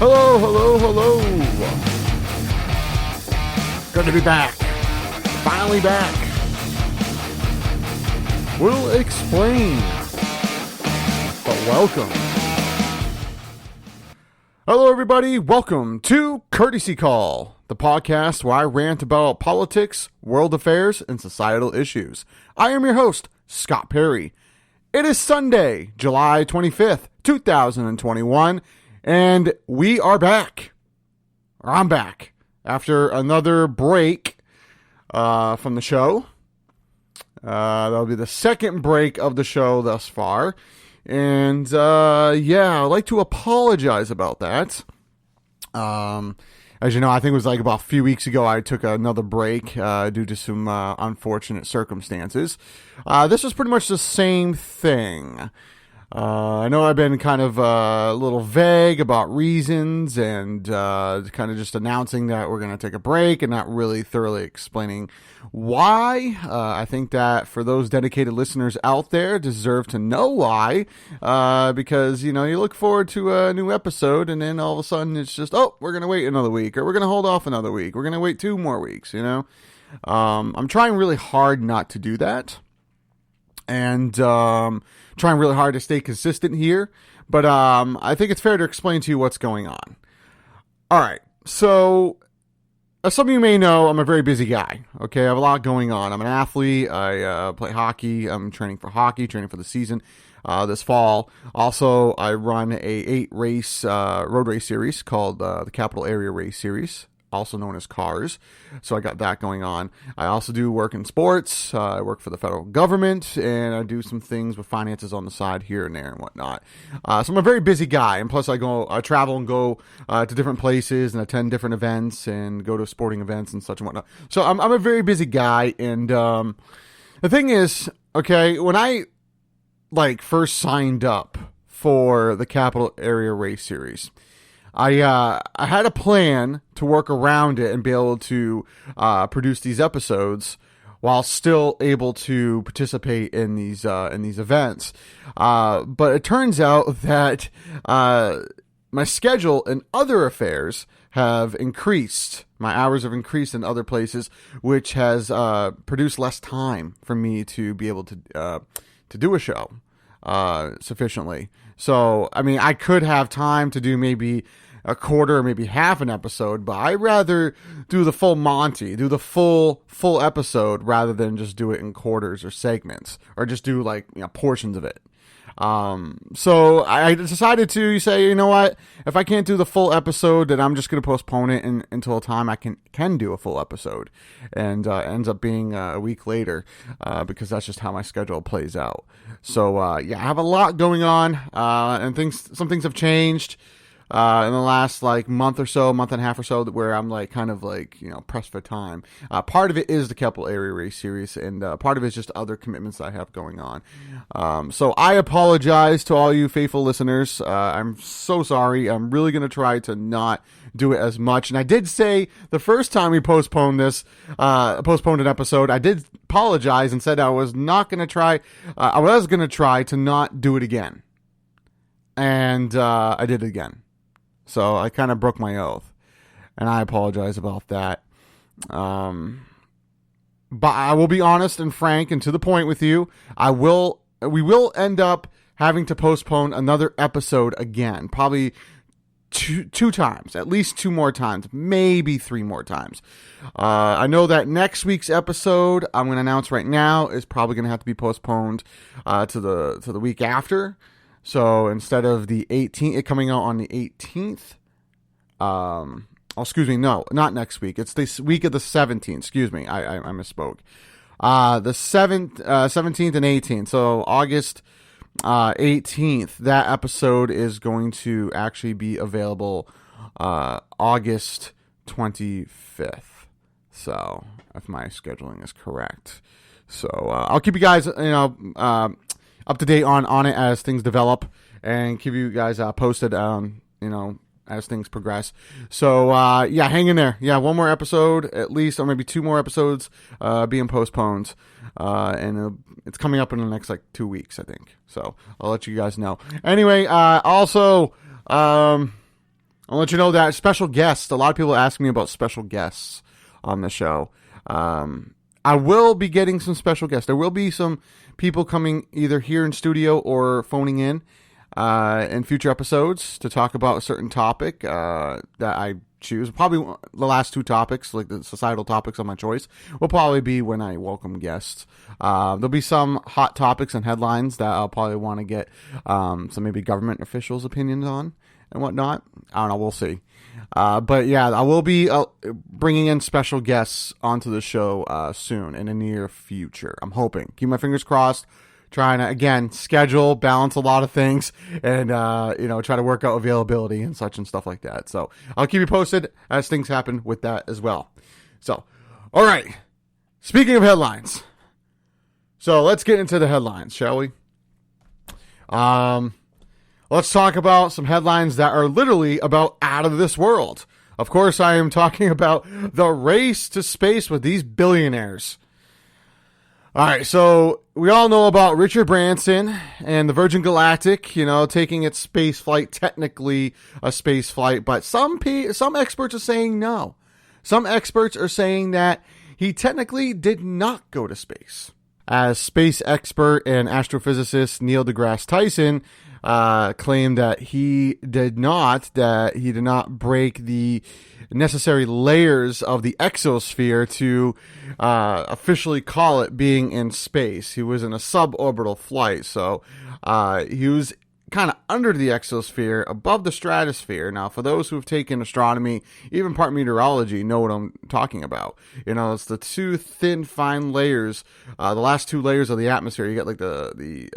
Hello, hello, hello. Good to be back. Finally back. We'll explain. But welcome. Hello, everybody. Welcome to Courtesy Call, the podcast where I rant about politics, world affairs, and societal issues. I am your host, Scott Perry. It is Sunday, July 25th, 2021. And we are back. Or I'm back after another break from the show. That'll be the second break of the show thus far. And I'd like to apologize about that. As you know, I think it was like about a few weeks ago I took another break due to some unfortunate circumstances. This was pretty much the same thing. I know I've been kind of a little vague about reasons and kind of just announcing that we're going to take a break and not really thoroughly explaining why. I think that for those dedicated listeners out there deserve to know why, because, you know, you look forward to a new episode and then all of a sudden it's just, oh, we're going to wait another week, or we're going to hold off another week. We're going to wait 2 more weeks, you know. I'm trying really hard not to do that. And trying really hard to stay consistent here. But I think it's fair to explain to you what's going on. All right. So, as some of you may know, I'm a very busy guy. Okay, I have a lot going on. I'm an athlete. I play hockey. I'm training for hockey, training for the season this fall. Also, I run a 8-race road race series called the Capital Area Race Series, also known as CARS. So I got that going on. I also do work in sports. I work for the federal government, and I do some things with finances on the side here and there and whatnot. So I'm a very busy guy, and plus I travel and go to different places and attend different events and go to sporting events and such and whatnot. So I'm a very busy guy, and the thing is, okay, when I first signed up for the Capital Area Race Series, I had a plan to work around it and be able to produce these episodes while still able to participate in these events. But it turns out that my schedule and other affairs have increased. My hours have increased in other places, which has produced less time for me to be able to do a show sufficiently. So, I mean, I could have time to do maybe a quarter or maybe half an episode, but I'd rather do the full Monty, do the full episode rather than just do it in quarters or segments, or just do portions of it. So I decided to say, you know what, if I can't do the full episode, then I'm just going to postpone it until a time I can do a full episode, and ends up being a week later, because that's just how my schedule plays out. So, I have a lot going on, and some things have changed, in the last month and a half or so, where I'm pressed for time. Part of it is the Capital Area Race Series, and part of it is just other commitments that I have going on. So I apologize to all you faithful listeners. I'm so sorry. I'm really going to try to not do it as much. And I did say the first time we postponed an episode, I did apologize and said I was going to try to not do it again. And I did it again. So I kind of broke my oath, and I apologize about that. But I will be honest and frank and to the point with you. We will end up having to postpone another episode again, probably two times, at least 2 more times, maybe 3 more times. I know that next week's episode, I'm going to announce right now, is probably going to have to be postponed to the week after. So instead of the 18th, it coming out on the 18th, excuse me, no, not next week. It's this week of the 17th. Excuse me, I misspoke. The 17th and 18th. So August 18th, that episode is going to actually be available August 25th. So if my scheduling is correct. So I'll keep you guys, up to date on it as things develop, and keep you guys posted as things progress. So hang in there. One more episode at least, or maybe 2 more episodes being postponed, and it's coming up in the next 2 weeks, I think. So I'll let you guys know. Anyway, also I'll let you know that special guests, a lot of people ask me about special guests on the show. I will be getting some special guests. There will be some people coming either here in studio or phoning in future episodes to talk about a certain topic that I choose. Probably the last two topics, like the societal topics of my choice, will probably be when I welcome guests. There'll be some hot topics and headlines that I'll probably want to get some maybe government officials' opinions on and whatnot. I don't know. We'll see. But yeah, I will be bringing in special guests onto the show soon in the near future. I'm hoping. Keep my fingers crossed. Trying to, again, schedule, balance a lot of things, and, try to work out availability and such and stuff like that. So I'll keep you posted as things happen with that as well. So, all right. Speaking of headlines. So let's get into the headlines, shall we? Let's talk about some headlines that are literally about out of this world. Of course, I am talking about the race to space with these billionaires. All right, so we all know about Richard Branson and the Virgin Galactic, taking its space flight, technically a space flight, but some experts are saying no. Some experts are saying that he technically did not go to space. As space expert and astrophysicist Neil deGrasse Tyson claimed that he did not break the necessary layers of the exosphere to officially call it being in space. He was in a suborbital flight, so he was kind of under the exosphere, above the stratosphere. Now, for those who have taken astronomy, even part meteorology, know what I'm talking about. It's the two thin, fine layers, the last two layers of the atmosphere. You get like you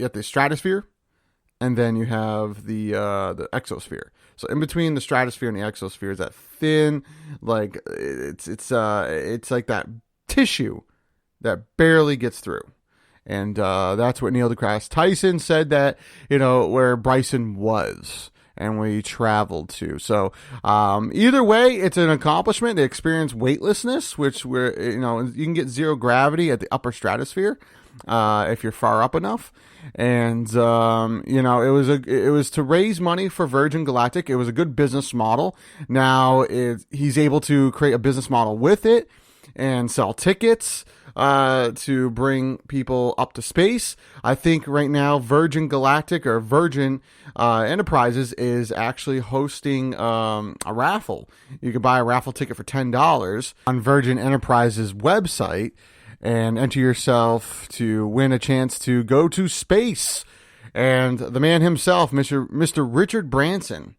have the stratosphere, and then you have the exosphere. So in between the stratosphere and the exosphere is that thin, like it's like that tissue that barely gets through. And that's what Neil deGrasse Tyson said that, where Bryson was and where he traveled to. So either way, it's an accomplishment. They experience weightlessness, which you can get zero gravity at the upper stratosphere if you're far up enough. And it was to raise money for Virgin Galactic. It was a good business model. Now he's able to create a business model with it and sell tickets to bring people up to space. I think right now Virgin Galactic or Virgin Enterprises is actually hosting a raffle. You can buy a raffle ticket for $10 on Virgin Enterprises website and enter yourself to win a chance to go to space. And the man himself, Mr. Richard Branson,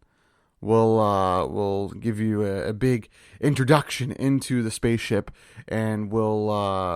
will give you a big introduction into the spaceship and will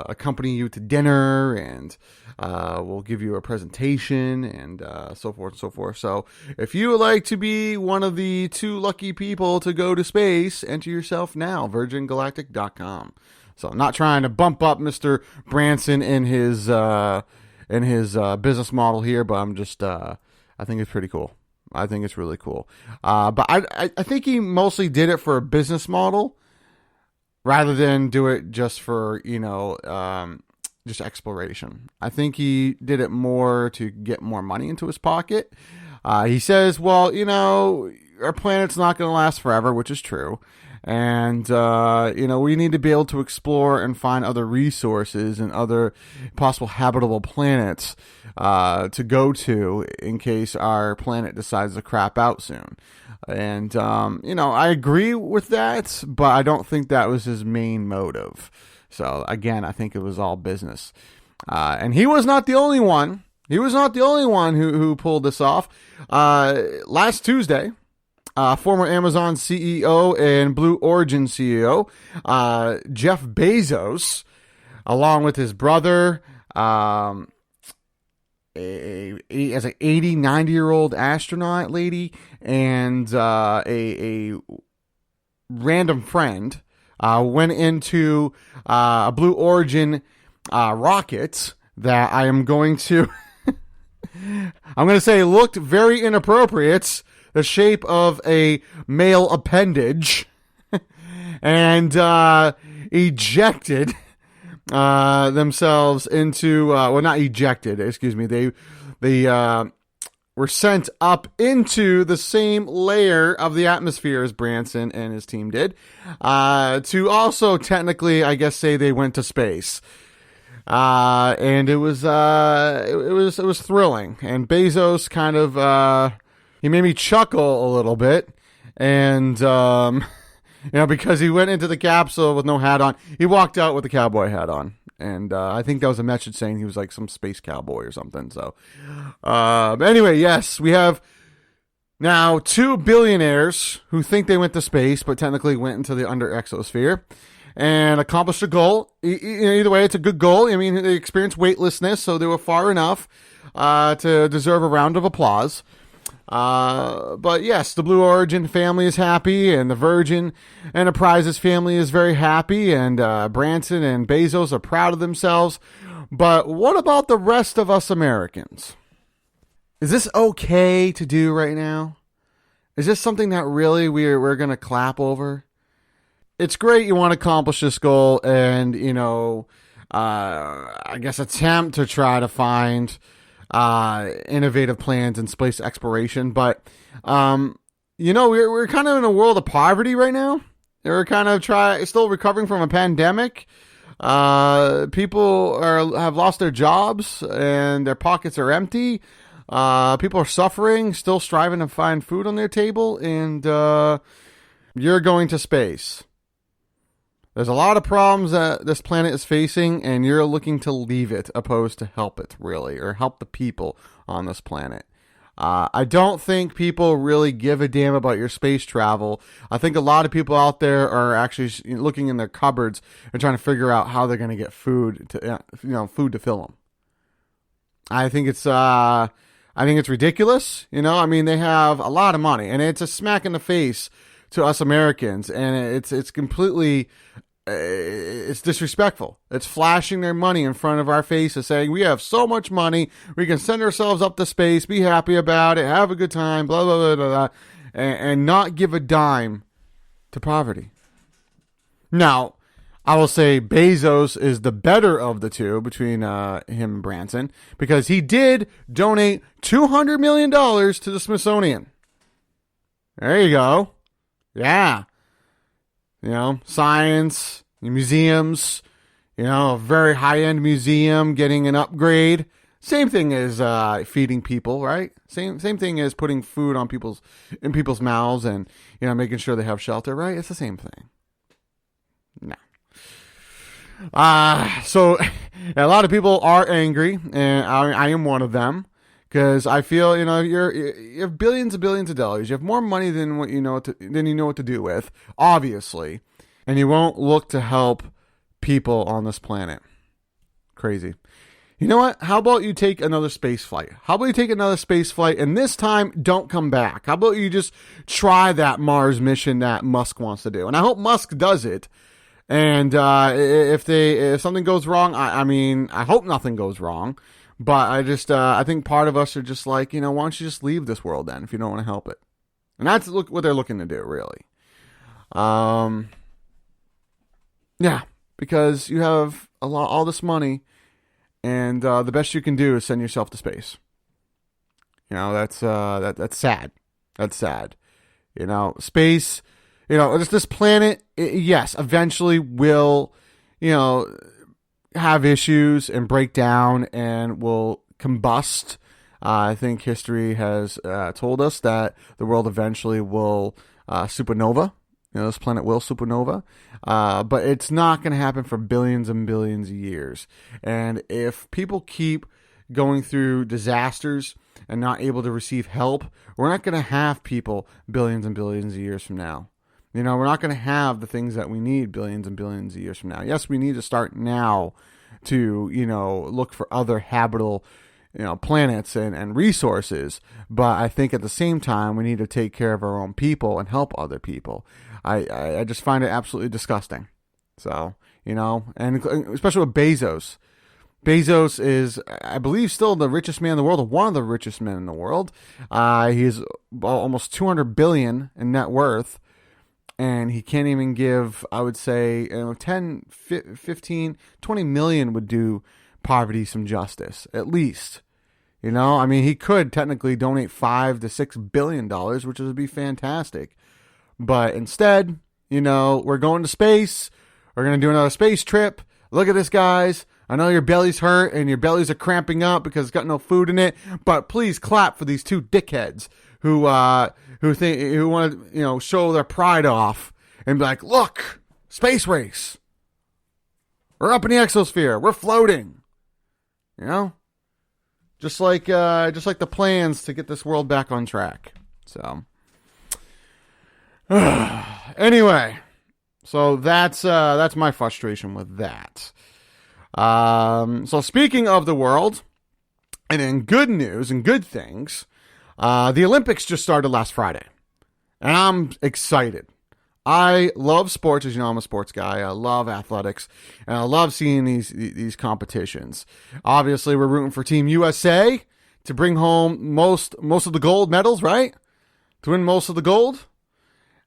accompany you to dinner and will give you a presentation and so forth and so forth. So if you would like to be one of the two lucky people to go to space, enter yourself now, virgingalactic.com. So I'm not trying to bump up Mr. Branson in his business model here, but I'm just I think it's pretty cool. I think it's really cool. But I think he mostly did it for a business model rather than do it just for, just exploration. I think he did it more to get more money into his pocket. He says, well, our planet's not going to last forever, which is true. And, we need to be able to explore and find other resources and other possible habitable planets to go to in case our planet decides to crap out soon. And, I agree with that, but I don't think that was his main motive. So, again, I think it was all business. And he was not the only one. He was not the only one who pulled this off. Last Tuesday, former Amazon CEO and Blue Origin CEO, Jeff Bezos, along with his brother, as an 80, 90-year-old astronaut lady, and a random friend, went into a Blue Origin rocket that I am going to... I'm going to say looked very inappropriate, the shape of a male appendage, and ejected themselves into, not ejected, excuse me, they were sent up into the same layer of the atmosphere as Branson and his team did, to also technically, I guess, say they went to space. And it was thrilling. And Bezos kind of, he made me chuckle a little bit. And, because he went into the capsule with no hat on. He walked out with the cowboy hat on. And I think that was a message saying he was like some space cowboy or something. So, but anyway, yes, we have now 2 billionaires who think they went to space, but technically went into the under exosphere and accomplished a goal. Either way, it's a good goal. I mean, they experienced weightlessness, so they were far enough to deserve a round of applause. But yes, the Blue Origin family is happy, and the Virgin Enterprises family is very happy, and Branson and Bezos are proud of themselves. But what about the rest of us Americans? Is this okay to do right now? Is this something that really we're going to clap over? It's great you want to accomplish this goal and, I guess attempt to try to find innovative plans in space exploration, but we're kind of in a world of poverty right now. We're kind of still recovering from a pandemic. People have lost their jobs and their pockets are empty. People are suffering, still striving to find food on their table, and you're going to space. There's a lot of problems that this planet is facing, and you're looking to leave it opposed to help it, really, or help the people on this planet. I don't think people really give a damn about your space travel. I think a lot of people out there are actually looking in their cupboards and trying to figure out how they're going to get food to fill them. I think it's ridiculous. They have a lot of money, and it's a smack in the face to us Americans, and it's completely it's disrespectful. It's flashing their money in front of our faces, saying we have so much money, we can send ourselves up to space, be happy about it, have a good time, blah blah blah blah, blah, and not give a dime to poverty. Now, I will say Bezos is the better of the two between him and Branson, because he did donate $200 million to the Smithsonian. There you go. Yeah. Science, museums, a very high-end museum getting an upgrade. Same thing as feeding people, right? Same thing as putting food in people's mouths and, making sure they have shelter, right? It's the same thing. No. So a lot of people are angry, and I am one of them. Because I feel, you have billions and billions of dollars. You have more money than what you know what to do with, obviously, and you won't look to help people on this planet. Crazy. You know what? How about you take another space flight? And this time, don't come back. How about you just try that Mars mission that Musk wants to do? And I hope Musk does it. And if something goes wrong, I hope nothing goes wrong. But I think part of us are just like, why don't you just leave this world then if you don't want to help it? And that's what they're looking to do, really. Yeah, because you have all this money, and the best you can do is send yourself to space. That's sad. That's sad. Space. This planet, yes, eventually will, have issues and break down and will combust. I think history has told us that the world eventually will supernova. This planet will supernova. But it's not going to happen for billions and billions of years. And if people keep going through disasters and not able to receive help, we're not going to have people billions and billions of years from now. We're not going to have the things that we need billions and billions of years from now. Yes, we need to start now to, look for other habitable, planets and resources. But I think at the same time, we need to take care of our own people and help other people. I just find it absolutely disgusting. So, and especially with Bezos. Bezos is, I believe, still the richest man in the world, or one of the richest men in the world. He's almost $200 billion in net worth. And he can't even give, I would say, 10, 15, 20 million would do poverty some justice, at least. You know, I mean, he could technically donate $5 to $6 billion, which would be fantastic. But instead, you know, we're going to space. We're going to do another space trip. Look at this, guys. I know your belly's hurt and your bellies are cramping up because it's got no food in it. But please clap for these two dickheads who want to, you know, show their pride off and be like, look, space race. We're up in the exosphere. We're floating. You know, just like the plans to get this world back on track. So, anyway, so that's my frustration with that. So speaking of the world, and in good news and good things, the Olympics just started last Friday, and I'm excited. I love sports. As you know, I'm a sports guy. I love athletics, and I love seeing these competitions. Obviously, we're rooting for Team USA to bring home most of the gold medals, right? To win most of the gold.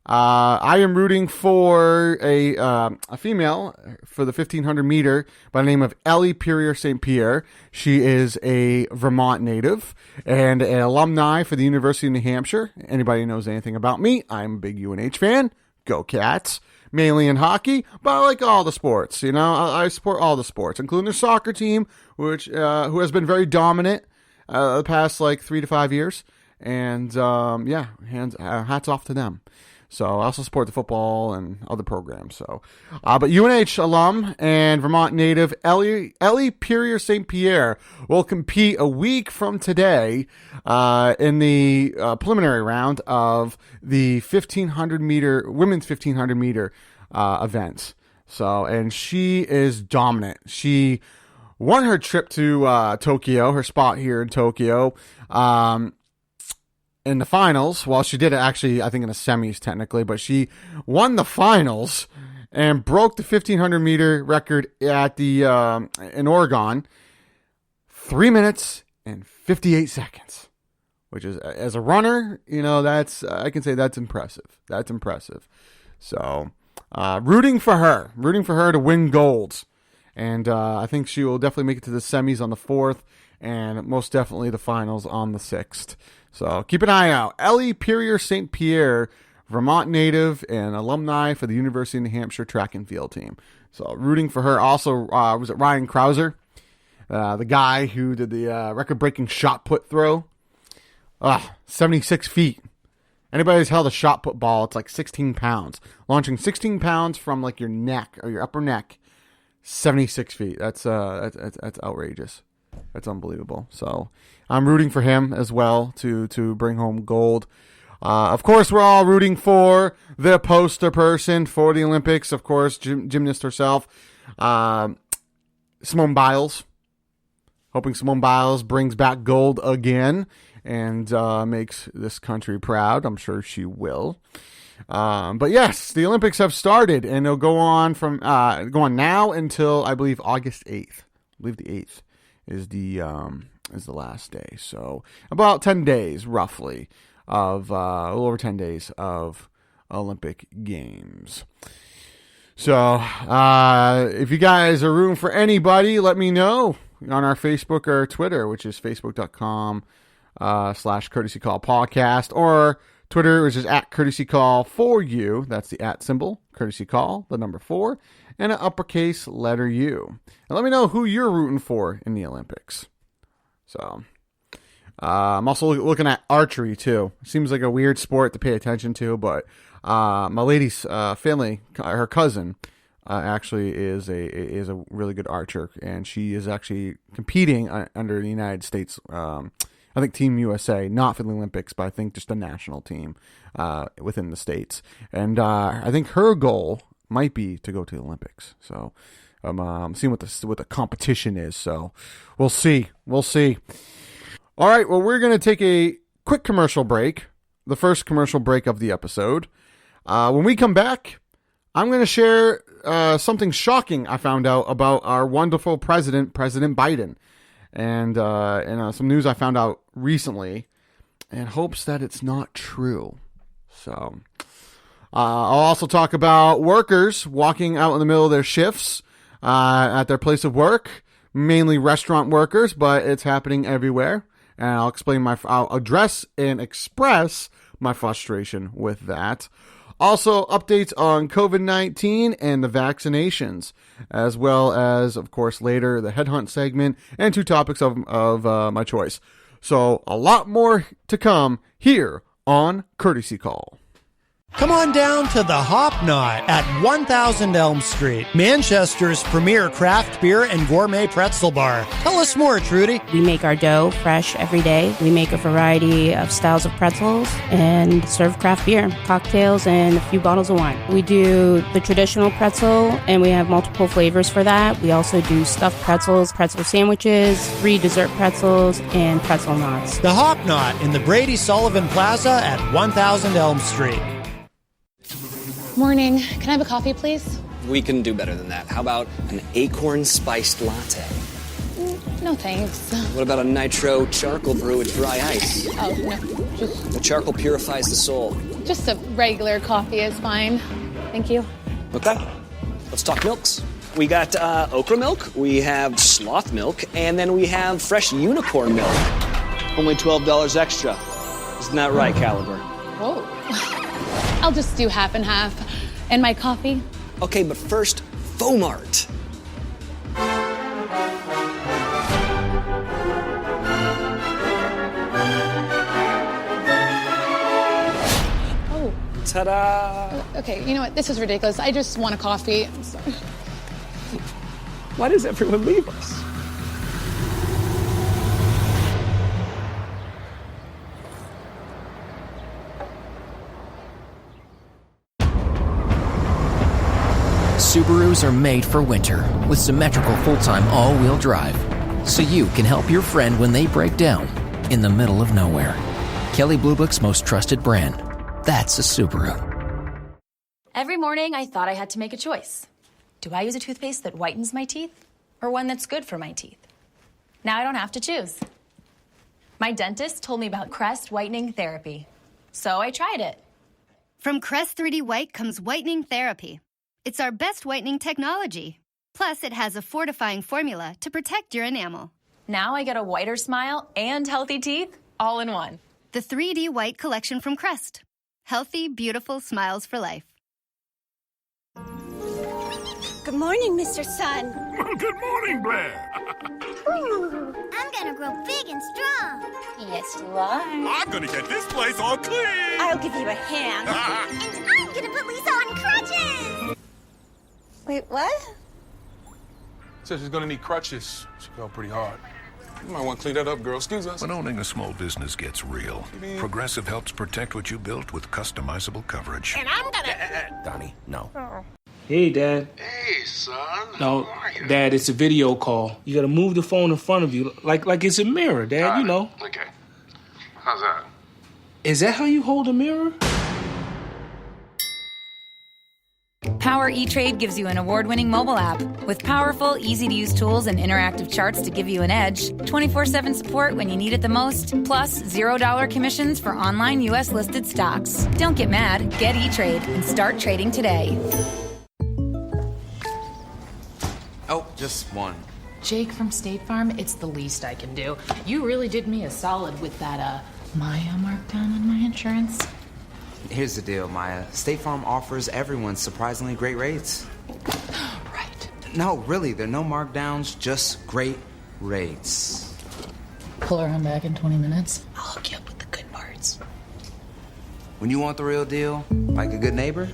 I am rooting for a female for the 1500 meter by the name of Ellie Purier St. Pierre. She is a Vermont native and an alumni for the University of New Hampshire. Anybody who knows anything about me, I'm a big UNH fan. Go Cats. Mainly in hockey, but I like all the sports. You know, I support all the sports, including their soccer team, which who has been very dominant the past like 3 to 5 years. And hats off to them. So I also support the football and other programs. So, but UNH alum and Vermont native Ellie Purier St. Pierre will compete a week from today in the preliminary round of the 1500 meter women's 1500 meter event. So, and she is dominant. She won her trip to Tokyo, her spot here in Tokyo. In the finals, well, she did it actually, I think in the semis technically, but she won the finals and broke the 1500 meter record at the in Oregon, 3 minutes and 58 seconds, which is, as a runner, you know, that's I can say that's impressive. That's impressive. So, rooting for her to win golds, and I think she will definitely make it to the semis on the 4th, and most definitely the finals on the 6th. So keep an eye out. Ellie Purier St. Pierre, Vermont native and alumni for the University of New Hampshire track and field team. So rooting for her. Also, was it Ryan Krauser? The guy who did the record-breaking shot put throw. 76 feet. Anybody who's held a shot put ball, it's like 16 pounds. Launching 16 pounds from like your neck or your upper neck. 76 feet. That's outrageous. That's unbelievable. So I'm rooting for him as well to bring home gold. Of course, we're all rooting for the poster person for the Olympics. Of course, gymnast herself, Simone Biles. Hoping Simone Biles brings back gold again and makes this country proud. I'm sure she will. But yes, the Olympics have started, and they'll go on from now until I believe August 8th. I believe the 8th is the last day. So about 10 days, roughly, of a little over 10 days of Olympic Games. So if you guys are rooting for anybody, let me know on our Facebook or Twitter, which is facebook.com/courtesy call podcast, or Twitter, which is @courtesycall4u. That's the @ symbol, courtesy call, the number 4, and an uppercase letter U. And let me know who you're rooting for in the Olympics. So, I'm also looking at archery too. Seems like a weird sport to pay attention to, but my lady's family, her cousin, actually is a really good archer, and she is actually competing under the United States. I think Team USA, not for the Olympics, but I think just a national team within the states. And I think her goal might be to go to the Olympics. So I'm seeing what the competition is. So we'll see. We'll see. All right. Well, we're going to take a quick commercial break, the first commercial break of the episode. When we come back, I'm going to share something shocking I found out about our wonderful President Biden. And some news I found out recently, in hopes that it's not true. So I'll also talk about workers walking out in the middle of their shifts at their place of work, mainly restaurant workers, but it's happening everywhere. and I'll address and express my frustration with that. Also, updates on COVID-19 and the vaccinations, as well as, of course, later the Headhunt segment and 2 topics of my choice. So, a lot more to come here on Courtesy Call. Come on down to the Hop Knot at 1000 Elm Street, Manchester's premier craft beer and gourmet pretzel bar. Tell us more, Trudy. We make our dough fresh every day. We make a variety of styles of pretzels and serve craft beer, cocktails, and a few bottles of wine. We do the traditional pretzel, and we have multiple flavors for that. We also do stuffed pretzels, pretzel sandwiches, free dessert pretzels, and pretzel knots. The Hop Knot in the Brady Sullivan Plaza at 1000 Elm Street. Morning. Can I have a coffee, please? We can do better than that. How about an acorn spiced latte? No, thanks. What about a nitro charcoal brew with dry ice? Oh, no. The charcoal purifies the soul. Just a regular coffee is fine. Thank you. Okay. Let's talk milks. We got okra milk, we have sloth milk, and then we have fresh unicorn milk. Only $12 extra. Isn't that right, Caliber? Whoa. I'll just do half and half. And my coffee? Okay, but first, Fomart. Oh. Ta-da! Okay, you know what? This is ridiculous. I just want a coffee. I'm sorry. Why does everyone leave us? Subarus are made for winter with symmetrical full-time all-wheel drive, so you can help your friend when they break down in the middle of nowhere. Kelley Blue Book's most trusted brand. That's a Subaru. Every morning I thought I had to make a choice. Do I use a toothpaste that whitens my teeth or one that's good for my teeth? Now I don't have to choose. My dentist told me about Crest Whitening Therapy, so I tried it. From Crest 3D White comes Whitening Therapy. It's our best whitening technology. Plus, it has a fortifying formula to protect your enamel. Now I get a whiter smile and healthy teeth all in one. The 3D White collection from Crest. Healthy, beautiful smiles for life. Good morning, Mr. Sun. Good morning, Blair. Ooh, I'm gonna grow big and strong. Yes, you are. I'm gonna get this place all clean. I'll give you a hand. And I'm gonna put Lisa on crutches. Wait, what? Said she's gonna need crutches. She fell pretty hard. You might want to clean that up, girl. Excuse us. When owning a small business gets real, Progressive helps protect what you built with customizable coverage. And I'm gonna... Donnie, no. Hey, Dad. Hey, son. No, Dad, it's a video call. You gotta move the phone in front of you, like it's a mirror, Dad, you know. Okay. How's that? Is that how you hold a mirror? Power E-Trade gives you an award-winning mobile app with powerful, easy-to-use tools and interactive charts to give you an edge, 24/7 support when you need it the most, plus $0 commissions for online U.S.-listed stocks. Don't get mad. Get E-Trade and start trading today. Oh, just one. Jake from State Farm, it's the least I can do. You really did me a solid with that, Maya markdown on my insurance. Here's the deal, Maya. State Farm offers everyone surprisingly great rates. Right. No, really, there are no markdowns, just great rates. Pull around back in 20 minutes. I'll hook you up with the good parts. When you want the real deal, like a good neighbor,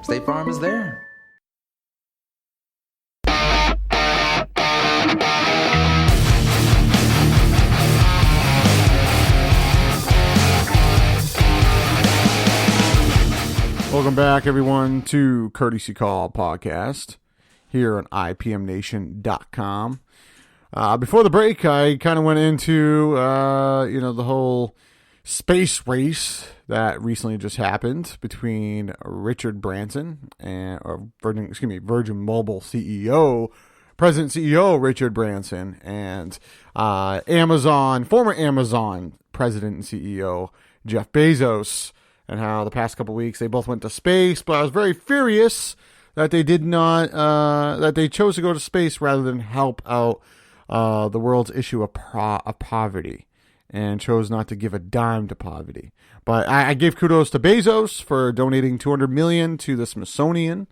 State Farm is there. Welcome back, everyone, to Courtesy Call Podcast here on IPMNation.com. Before the break, I kind of went into, the whole space race that recently just happened between Richard Branson and, Virgin Mobile CEO, President CEO Richard Branson, and former Amazon President and CEO Jeff Bezos. And how the past couple weeks they both went to space, but I was very furious that they did not, that they chose to go to space rather than help out the world's issue of poverty. and chose not to give a dime to poverty. But I gave kudos to Bezos for donating $200 million to the Smithsonian,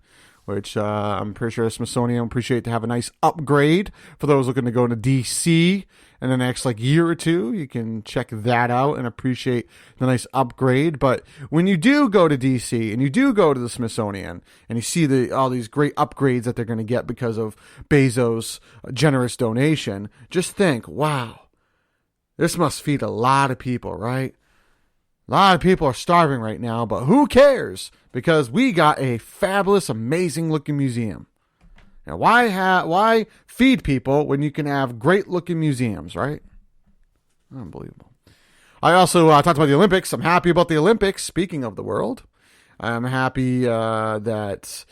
which I'm pretty sure the Smithsonian appreciate to have a nice upgrade for those looking to go to D.C. in the next year or two. You can check that out and appreciate the nice upgrade. But when you do go to D.C. and you do go to the Smithsonian and you see all these great upgrades that they're going to get because of Bezos' generous donation, just think, wow, this must feed a lot of people, right? A lot of people are starving right now, but who cares? Because we got a fabulous, amazing-looking museum. Now, why feed people when you can have great-looking museums, right? Unbelievable. I also talked about the Olympics. I'm happy about the Olympics. Speaking of the world, I'm happy that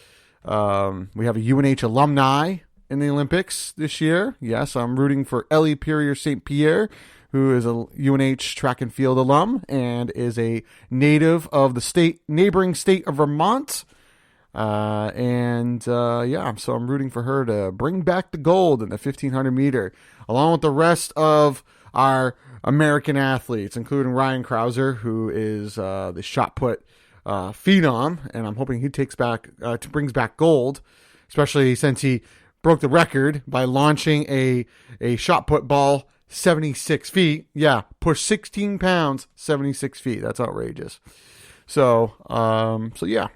we have a UNH alumni in the Olympics this year. Yes, I'm rooting for Ellie Perrier St. Pierre, who is a UNH track and field alum and is a native of the neighboring state of Vermont. So I'm rooting for her to bring back the gold in the 1500 meter, along with the rest of our American athletes, including Ryan Krauser, who is the shot put phenom, and I'm hoping he brings back gold, especially since he broke the record by launching a shot put ball 76 feet. Yeah, push 16 pounds, 76 feet. That's outrageous. So yeah,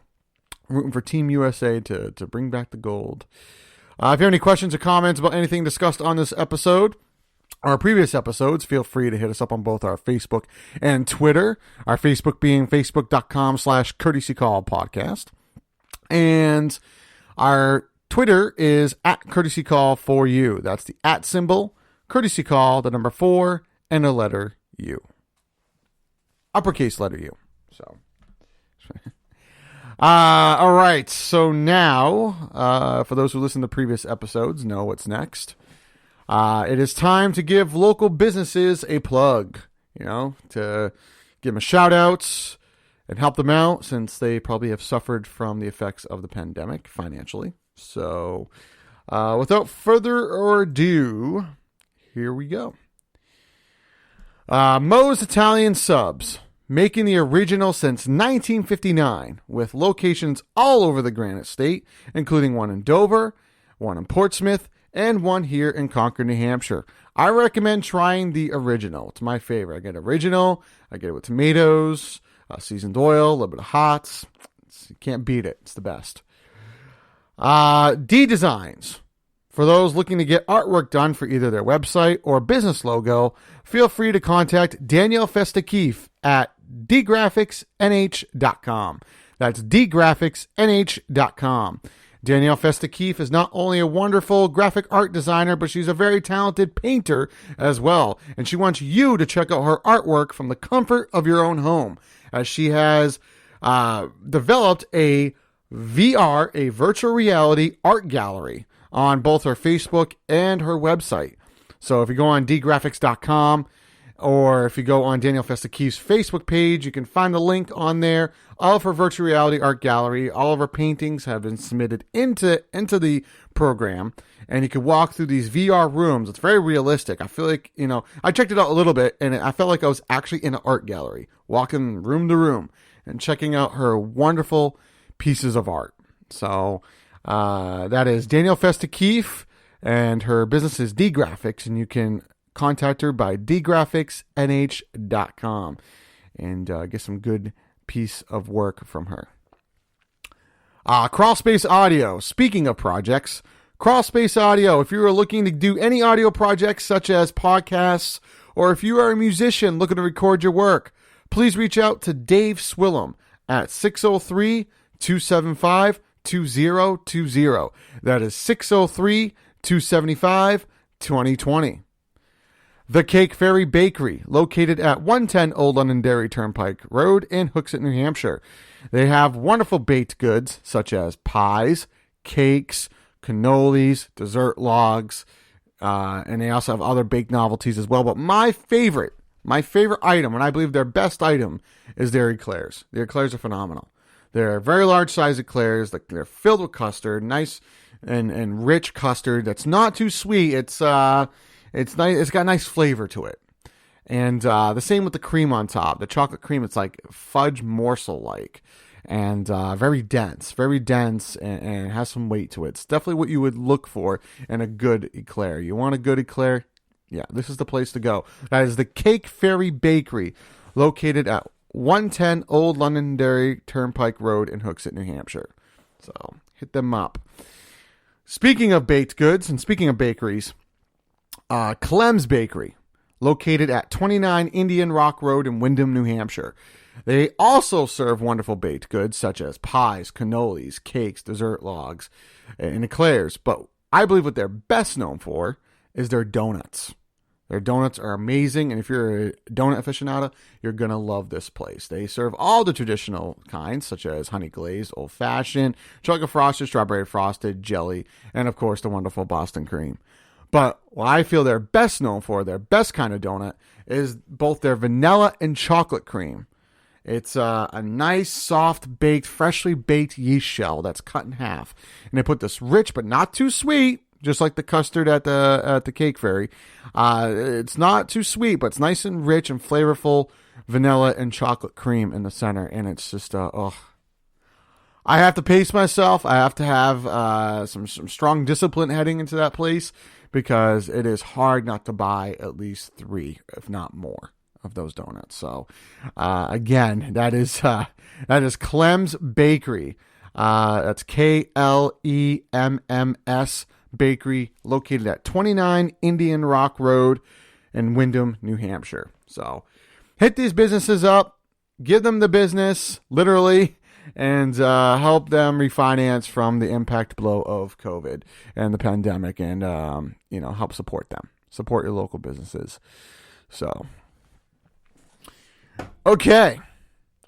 I'm rooting for Team USA to bring back the gold. If you have any questions or comments about anything discussed on this episode or previous episodes, feel free to hit us up on both our Facebook and Twitter. Our Facebook being facebook.com/courtesy call podcast. And our Twitter is @courtesy call for you. That's the @ symbol, courtesy call, the number 4, and a letter U. Uppercase letter U. So, all right. So now, for those who listen to previous episodes, know what's next. It is time to give local businesses a plug, to give them a shout out and help them out since they probably have suffered from the effects of the pandemic financially. So, without further ado, here we go. Moe's Italian Subs, making the original since 1959, with locations all over the Granite State, including one in Dover, one in Portsmouth, and one here in Concord, New Hampshire. I recommend trying the original. It's my favorite. I get original. I get it with tomatoes, seasoned oil, a little bit of hots. You can't beat it. It's the best. D Designs. For those looking to get artwork done for either their website or business logo, feel free to contact Danielle Festa-Keefe at dgraphicsnh.com. That's dgraphicsnh.com. Danielle Festa-Keefe is not only a wonderful graphic art designer, but she's a very talented painter as well. And she wants you to check out her artwork from the comfort of your own home, as she has developed a VR, a virtual reality art gallery, on both her Facebook and her website. So if you go on dgraphics.com or if you go on Danielle Festa-Keefe's Facebook page, you can find the link on there. All of her virtual reality art gallery, all of her paintings have been submitted into the program, and you can walk through these VR rooms. It's very realistic. I feel like, I checked it out a little bit, and I felt like I was actually in an art gallery, walking room to room and checking out her wonderful pieces of art. So that is Danielle Festa-Keefe, and her business is D Graphics, and you can contact her by dgraphicsnh.com and get some good piece of work from her. Crawlspace Audio. Speaking of projects, Crawlspace Audio, if you are looking to do any audio projects such as podcasts, or if you are a musician looking to record your work, please reach out to Dave Swillam at 603-275-2020. That is 603-275-2020. The Cake Fairy Bakery, located at 110 Old Londonderry Turnpike Road in Hooksett, New Hampshire. They have wonderful baked goods such as pies, cakes, cannolis, dessert logs, and they also have other baked novelties as well. But my favorite item, and I believe their best item, is their eclairs. The eclairs are phenomenal. They're very large size eclairs. They're filled with custard, nice and rich custard that's not too sweet. It's nice. It's got a nice flavor to it. And the same with the cream on top. The chocolate cream, it's like fudge morsel-like. And very dense, and has some weight to it. It's definitely what you would look for in a good eclair. You want a good eclair? Yeah, this is the place to go. That is the Cake Fairy Bakery, located at 110 Old Londonderry Turnpike Road in Hooksett, New Hampshire. So hit them up. Speaking of baked goods and speaking of bakeries, Clem's Bakery, located at 29 Indian Rock Road in Windham, New Hampshire. They also serve wonderful baked goods such as pies, cannolis, cakes, dessert logs, and eclairs. But I believe what they're best known for is their donuts. Their donuts are amazing, and if you're a donut aficionado, you're going to love this place. They serve all the traditional kinds, such as honey glazed, old-fashioned, chocolate frosted, strawberry frosted, jelly, and of course the wonderful Boston cream. But what I feel they're best known for, their best kind of donut, is both their vanilla and chocolate cream. It's a nice, soft, baked, freshly baked yeast shell that's cut in half. And they put this rich but not too sweet, just like the custard at the Cake Fairy. It's not too sweet, but it's nice and rich and flavorful vanilla and chocolate cream in the center. And it's just, I have to pace myself. I have to have some strong discipline heading into that place because it is hard not to buy at least 3, if not more, of those donuts. So again, that is Clem's Bakery. That's KLEMMS Bakery, located at 29 Indian Rock Road in Windham, New Hampshire. So hit these businesses up, give them the business, literally, and help them refinance from the impact blow of COVID and the pandemic, and help support them. Support your local businesses. So okay,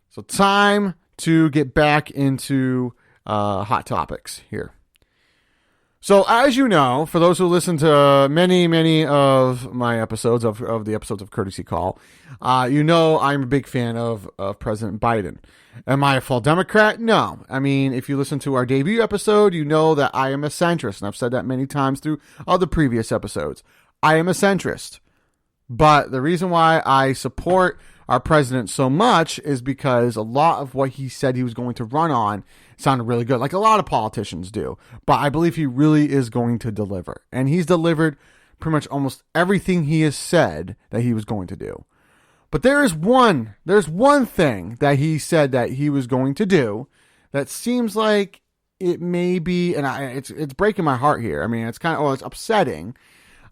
so time to get back into hot topics here. So as you know, for those who listen to many of my episodes of the episodes of Courtesy Call, I'm a big fan of President Biden. Am I a full Democrat? No. I mean, if you listen to our debut episode, you know that I am a centrist, and I've said that many times through other previous episodes. I am a centrist. But the reason why I support our president so much is because a lot of what he said he was going to run on sounded really good, like a lot of politicians do. But I believe he really is going to deliver. And he's delivered pretty much almost everything he has said that he was going to do. But there's one thing that he said that he was going to do that seems like it may be, and it's breaking my heart here. I mean, it's it's upsetting.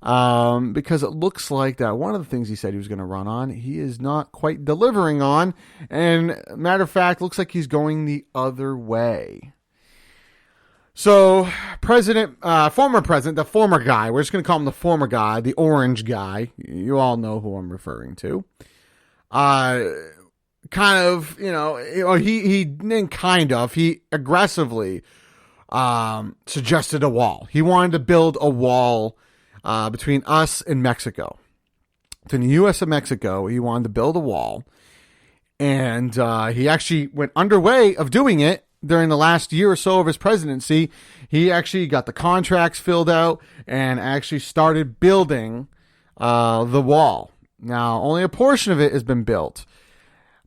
Because it looks like that one of the things he said he was going to run on, he is not quite delivering on. And matter of fact, looks like he's going the other way. So former president, the former guy, we're just going to call him the former guy, the orange guy. You all know who I'm referring to. He aggressively, suggested a wall. He wanted to build a wall between us and Mexico. Between the U.S. and Mexico, he wanted to build a wall. And he actually went underway of doing it during the last year or so of his presidency. He actually got the contracts filled out and actually started building the wall. Now, only a portion of it has been built.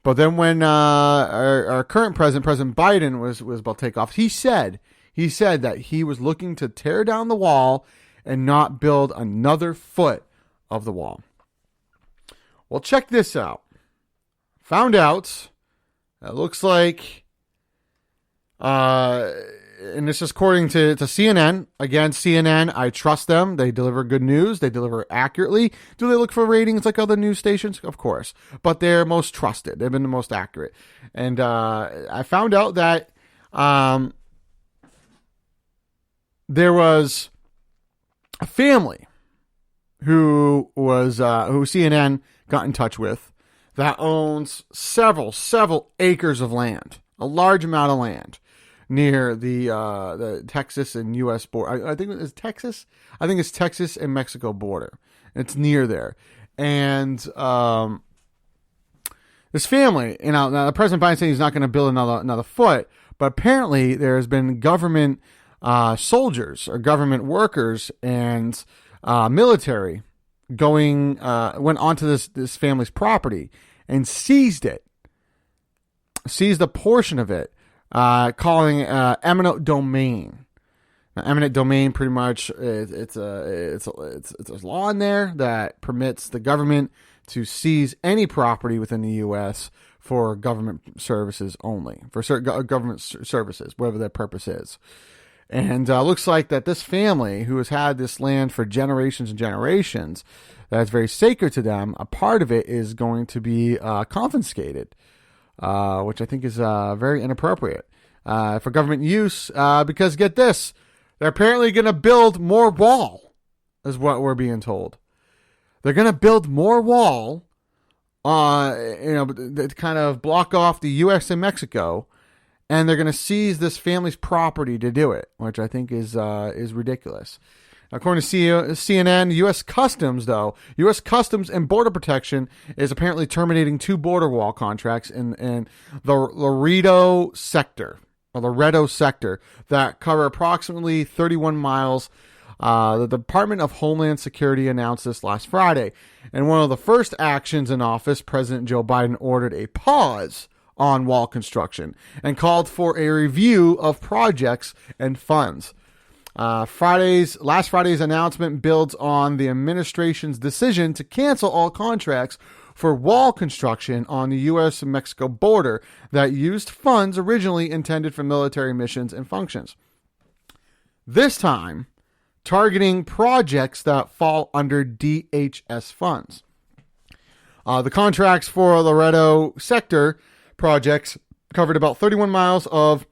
But then when our current President Biden was about to take off, he said that he was looking to tear down the wall and not build another foot of the wall. Well, check this out. Found out, it looks like, and this is according to CNN. Again, CNN, I trust them. They deliver good news. They deliver accurately. Do they look for ratings like other news stations? Of course. But they're most trusted. They've been the most accurate. And I found out that there was a family who CNN got in touch with that owns several acres of land, a large amount of land near the Texas and U.S. border. I think it's Texas. I think it's Texas and Mexico border. It's near there, and this family, now President Biden saying he's not going to build another foot, but apparently there has been government soldiers or government workers and military went onto this family's property and seized a portion of it, calling eminent domain. Now, eminent domain, pretty much, it's a law in there that permits the government to seize any property within the U.S. for government services only, for certain government services, whatever their purpose is. And looks like that this family, who has had this land for generations and generations, that's very sacred to them, a part of it is going to be confiscated, which I think is very inappropriate for government use, because get this, they're apparently going to build more wall, is what we're being told. They're going to build more wall, to kind of block off the U.S. and Mexico, and they're going to seize this family's property to do it, which I think is ridiculous. According to CNN, U.S. Customs and Border Protection is apparently terminating 2 border wall contracts in the Laredo sector that cover approximately 31 miles. The Department of Homeland Security announced this last Friday. And one of the first actions in office, President Joe Biden ordered a pause on wall construction and called for a review of projects and funds. Last Friday's announcement builds on the administration's decision to cancel all contracts for wall construction on the U.S. and Mexico border that used funds originally intended for military missions and functions. This time, targeting projects that fall under DHS funds. The contracts for Laredo sector projects covered about 31 miles of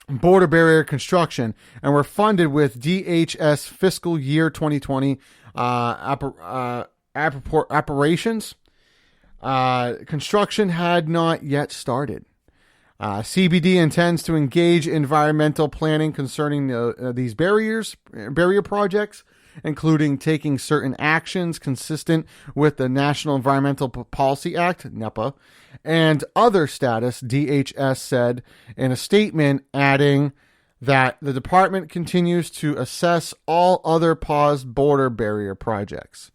border barrier construction and were funded with DHS fiscal year 2020 appropriations. Construction had not yet started. CBD intends to engage environmental planning concerning these barrier projects, including taking certain actions consistent with the National Environmental Policy Act, NEPA, and other status, DHS said in a statement, adding that the department continues to assess all other paused border barrier projects.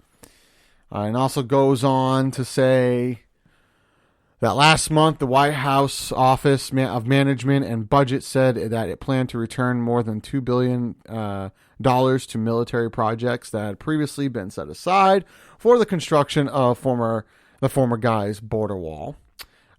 And also goes on to say that last month, the White House Office of Management and Budget said that it planned to return more than $2 billion to military projects that had previously been set aside for the construction of the former Guy's border wall.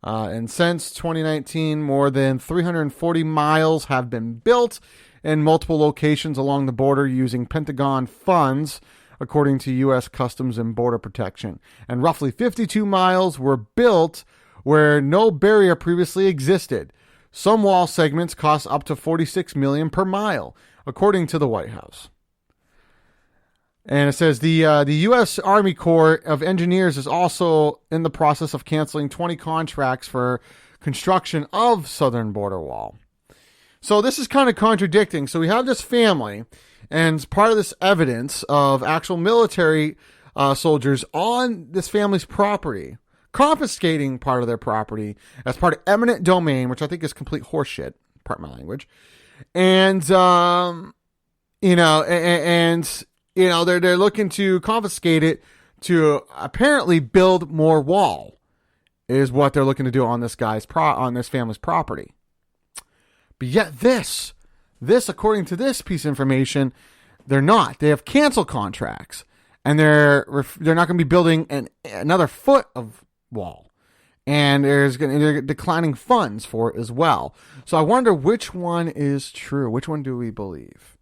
And since 2019, more than 340 miles have been built in multiple locations along the border using Pentagon funds, according to U.S. Customs and Border Protection. And roughly 52 miles were built where no barrier previously existed. Some wall segments cost up to $46 million per mile, according to the White House. And it says the U.S. Army Corps of Engineers is also in the process of canceling 20 contracts for construction of southern border wall. So this is kind of contradicting. So we have this family, and part of this evidence of actual military soldiers on this family's property, confiscating part of their property as part of eminent domain, which I think is complete horseshit, pardon my language. And, they're looking to confiscate it to apparently build more wall, is what they're looking to do on this family's property. But yet this, according to this piece of information, they're not. They have canceled contracts, and they're not going to be building another foot of wall, and they're declining funds for it as well. So I wonder which one is true. Which one do we believe?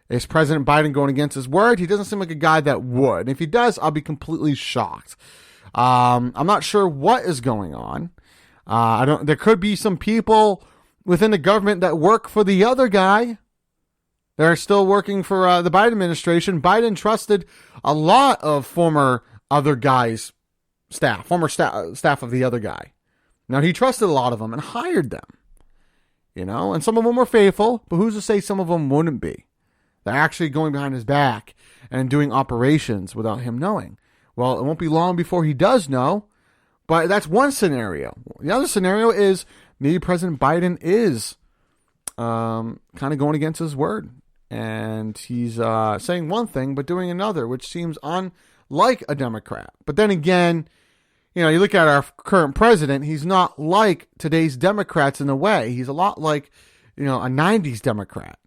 Is President Biden going against his word? He doesn't seem like a guy that would. If he does, I'll be completely shocked. I'm not sure what is going on. There could be some people within the government that work for the other guy. They're still working for the Biden administration. Biden trusted a lot of former other guys' staff of the other guy. Now, he trusted a lot of them and hired them. And some of them were faithful, but who's to say some of them wouldn't be? They're actually going behind his back and doing operations without him knowing. Well, it won't be long before he does know, but that's one scenario. The other scenario is maybe President Biden is kind of going against his word, and he's saying one thing but doing another, which seems like a Democrat. But then again, you know, you look at our current president, he's not like today's Democrats in a way. He's a lot like, you know, a 90s Democrat.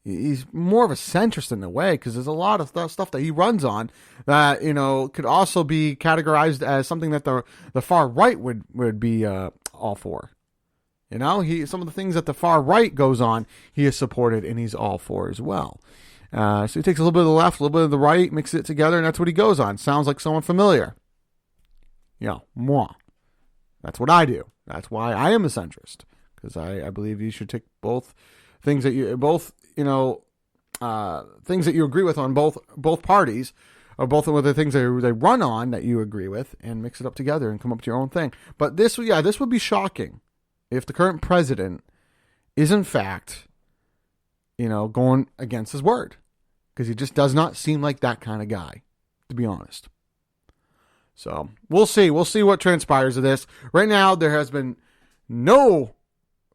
He's more of a centrist in a way, because there's a lot of stuff that he runs on that, you know, could also be categorized as something that the far right would be all for. You know, some of the things that the far right goes on, he has supported and he's all for as well. So he takes a little bit of the left, a little bit of the right, mixes it together, and that's what he goes on. Sounds like someone familiar. You know, moi. That's what I do. That's why I am a centrist, because I believe you should take both things that you things that you agree with on both parties, or both of the things they run on that you agree with, and mix it up together and come up to your own thing. But this would be shocking if the current president is in fact, you know, going against his word, because he just does not seem like that kind of guy, to be honest. So we'll see. We'll see what transpires of this. Right now, there has been no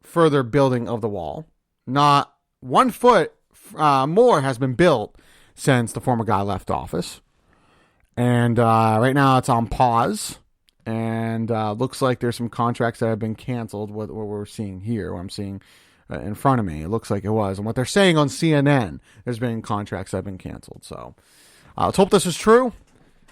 further building of the wall. Not 1 foot more has been built since the former guy left office. And right now it's on pause. And looks like there's some contracts that have been canceled, what we're seeing here, what I'm seeing in front of me. It looks like it was. And what they're saying on CNN, there's been contracts that have been canceled. So let's hope this is true.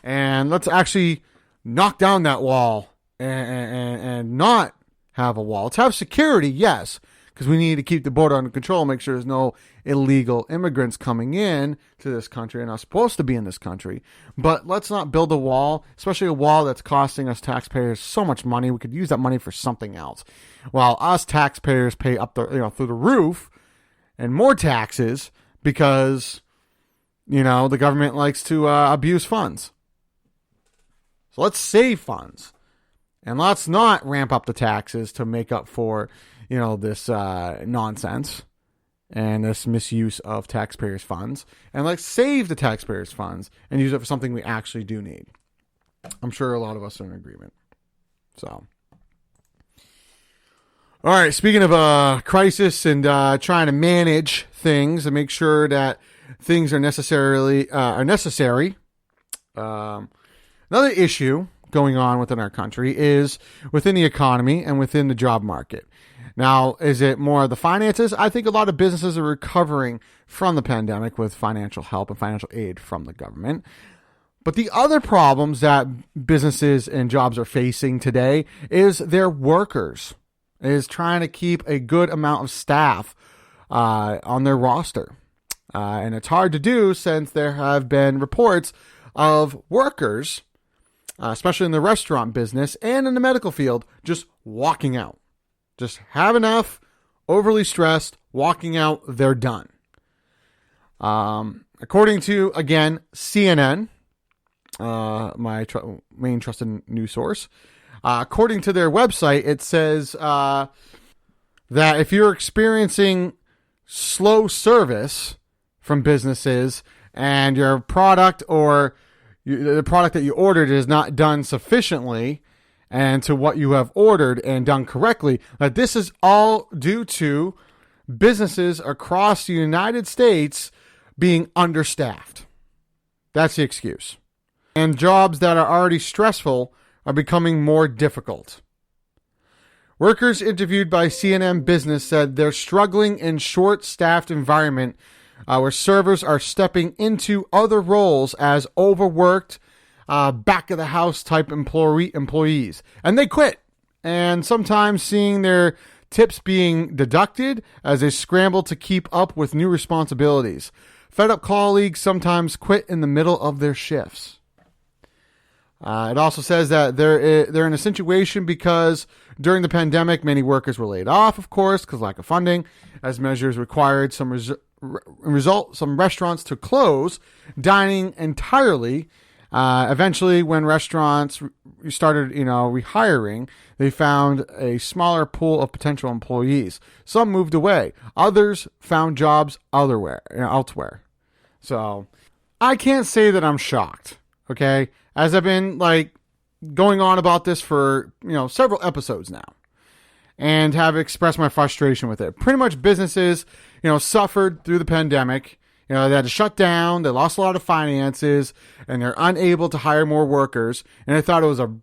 And let's actually knock down that wall and not have a wall. Let's have security, yes, because we need to keep the border under control, make sure there's no illegal immigrants coming in to this country and are supposed to be in this country. But let's not build a wall, especially a wall that's costing us taxpayers so much money. We could use that money for something else. While us taxpayers pay up through the roof and more taxes because, you know, the government likes to abuse funds. So let's save funds, and let's not ramp up the taxes to make up for, you know, this nonsense and this misuse of taxpayers' funds. And let's save the taxpayers' funds and use it for something we actually do need. I'm sure a lot of us are in agreement. So, all right. Speaking of a crisis and trying to manage things and make sure that things are necessary. Another issue going on within our country is within the economy and within the job market. Now, is it more of the finances? I think a lot of businesses are recovering from the pandemic with financial help and financial aid from the government. But the other problems that businesses and jobs are facing today is their workers, is trying to keep a good amount of staff on their roster. And it's hard to do since there have been reports of workers, especially in the restaurant business and in the medical field, just walking out. Just have enough, overly stressed, walking out, they're done. According to, again, CNN, my main trusted news source, according to their website, it says that if you're experiencing slow service from businesses and your product or the product that you ordered is not done sufficiently and to what you have ordered and done correctly, that this is all due to businesses across the United States being understaffed. That's the excuse. And jobs that are already stressful are becoming more difficult. Workers interviewed by CNN Business said they're struggling in short-staffed environment where servers are stepping into other roles as overworked, back-of-the-house type employees. And they quit. And sometimes seeing their tips being deducted as they scramble to keep up with new responsibilities. Fed-up colleagues sometimes quit in the middle of their shifts. It also says that they're in a situation because during the pandemic, many workers were laid off, of course, because lack of funding, as measures required some restaurants to close, dining entirely. Eventually, when restaurants started, rehiring, they found a smaller pool of potential employees. Some moved away. Others found jobs elsewhere. So, I can't say that I'm shocked, okay? As I've been, going on about this for, several episodes now. And have expressed my frustration with it. Pretty much businesses, suffered through the pandemic You know, they had to shut down, they lost a lot of finances, and they're unable to hire more workers. And they thought it was a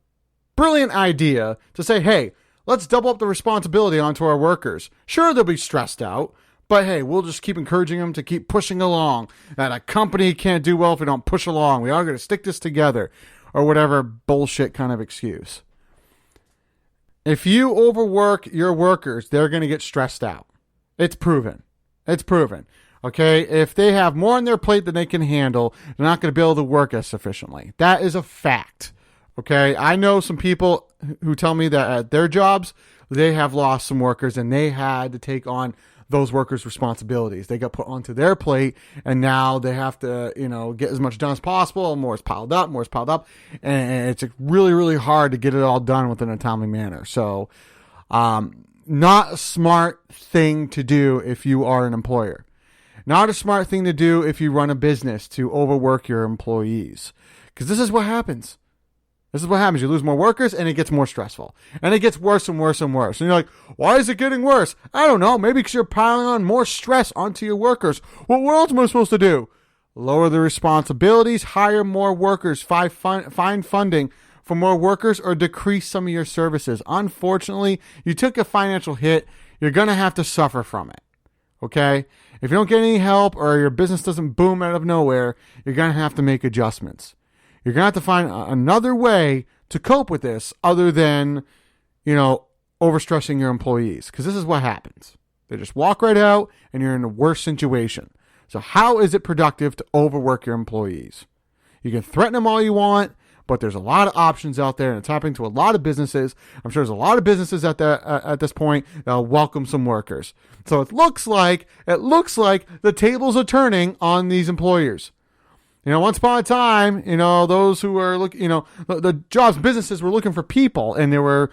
brilliant idea to say, hey, let's double up the responsibility onto our workers. Sure, they'll be stressed out, but hey, we'll just keep encouraging them to keep pushing along. That a company can't do well if we don't push along. We are going to stick this together, or whatever bullshit kind of excuse. If you overwork your workers, they're going to get stressed out. It's proven. It's proven. Okay? If they have more on their plate than they can handle, they're not going to be able to work as sufficiently. That is a fact. Okay? I know some people who tell me that at their jobs, they have lost some workers and they had to take on those workers' responsibilities. They got put onto their plate, and now they have to, get as much done as possible. More is piled up, and it's really, really hard to get it all done within a timely manner. So, not a smart thing to do if you are an employer. Not a smart thing to do if you run a business, to overwork your employees. Because this is what happens. This is what happens. You lose more workers, and it gets more stressful. And it gets worse and worse and worse. And you're like, why is it getting worse? I don't know. Maybe because you're piling on more stress onto your workers. What else am I supposed to do? Lower the responsibilities, hire more workers, find funding for more workers, or decrease some of your services. Unfortunately, you took a financial hit. You're going to have to suffer from it. Okay? If you don't get any help, or your business doesn't boom out of nowhere, you're going to have to make adjustments. You're going to have to find another way to cope with this other than, overstressing your employees. Because this is what happens. They just walk right out and you're in a worse situation. So how is it productive to overwork your employees? You can threaten them all you want, but there's a lot of options out there, and it's happening to a lot of businesses. I'm sure there's a lot of businesses at this point that'll welcome some workers. So it looks like the tables are turning on these employers. Once upon a time, those who were looking, the jobs, businesses were looking for people, and they were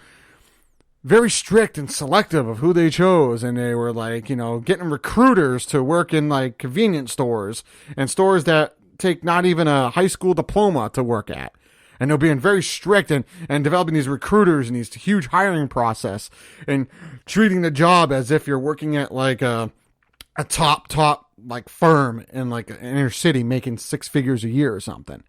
very strict and selective of who they chose. And they were getting recruiters to work in convenience stores and stores that take not even a high school diploma to work at. And they're being very strict and developing these recruiters and these huge hiring process and treating the job as if you're working at a top firm in an inner city making six figures a year or something.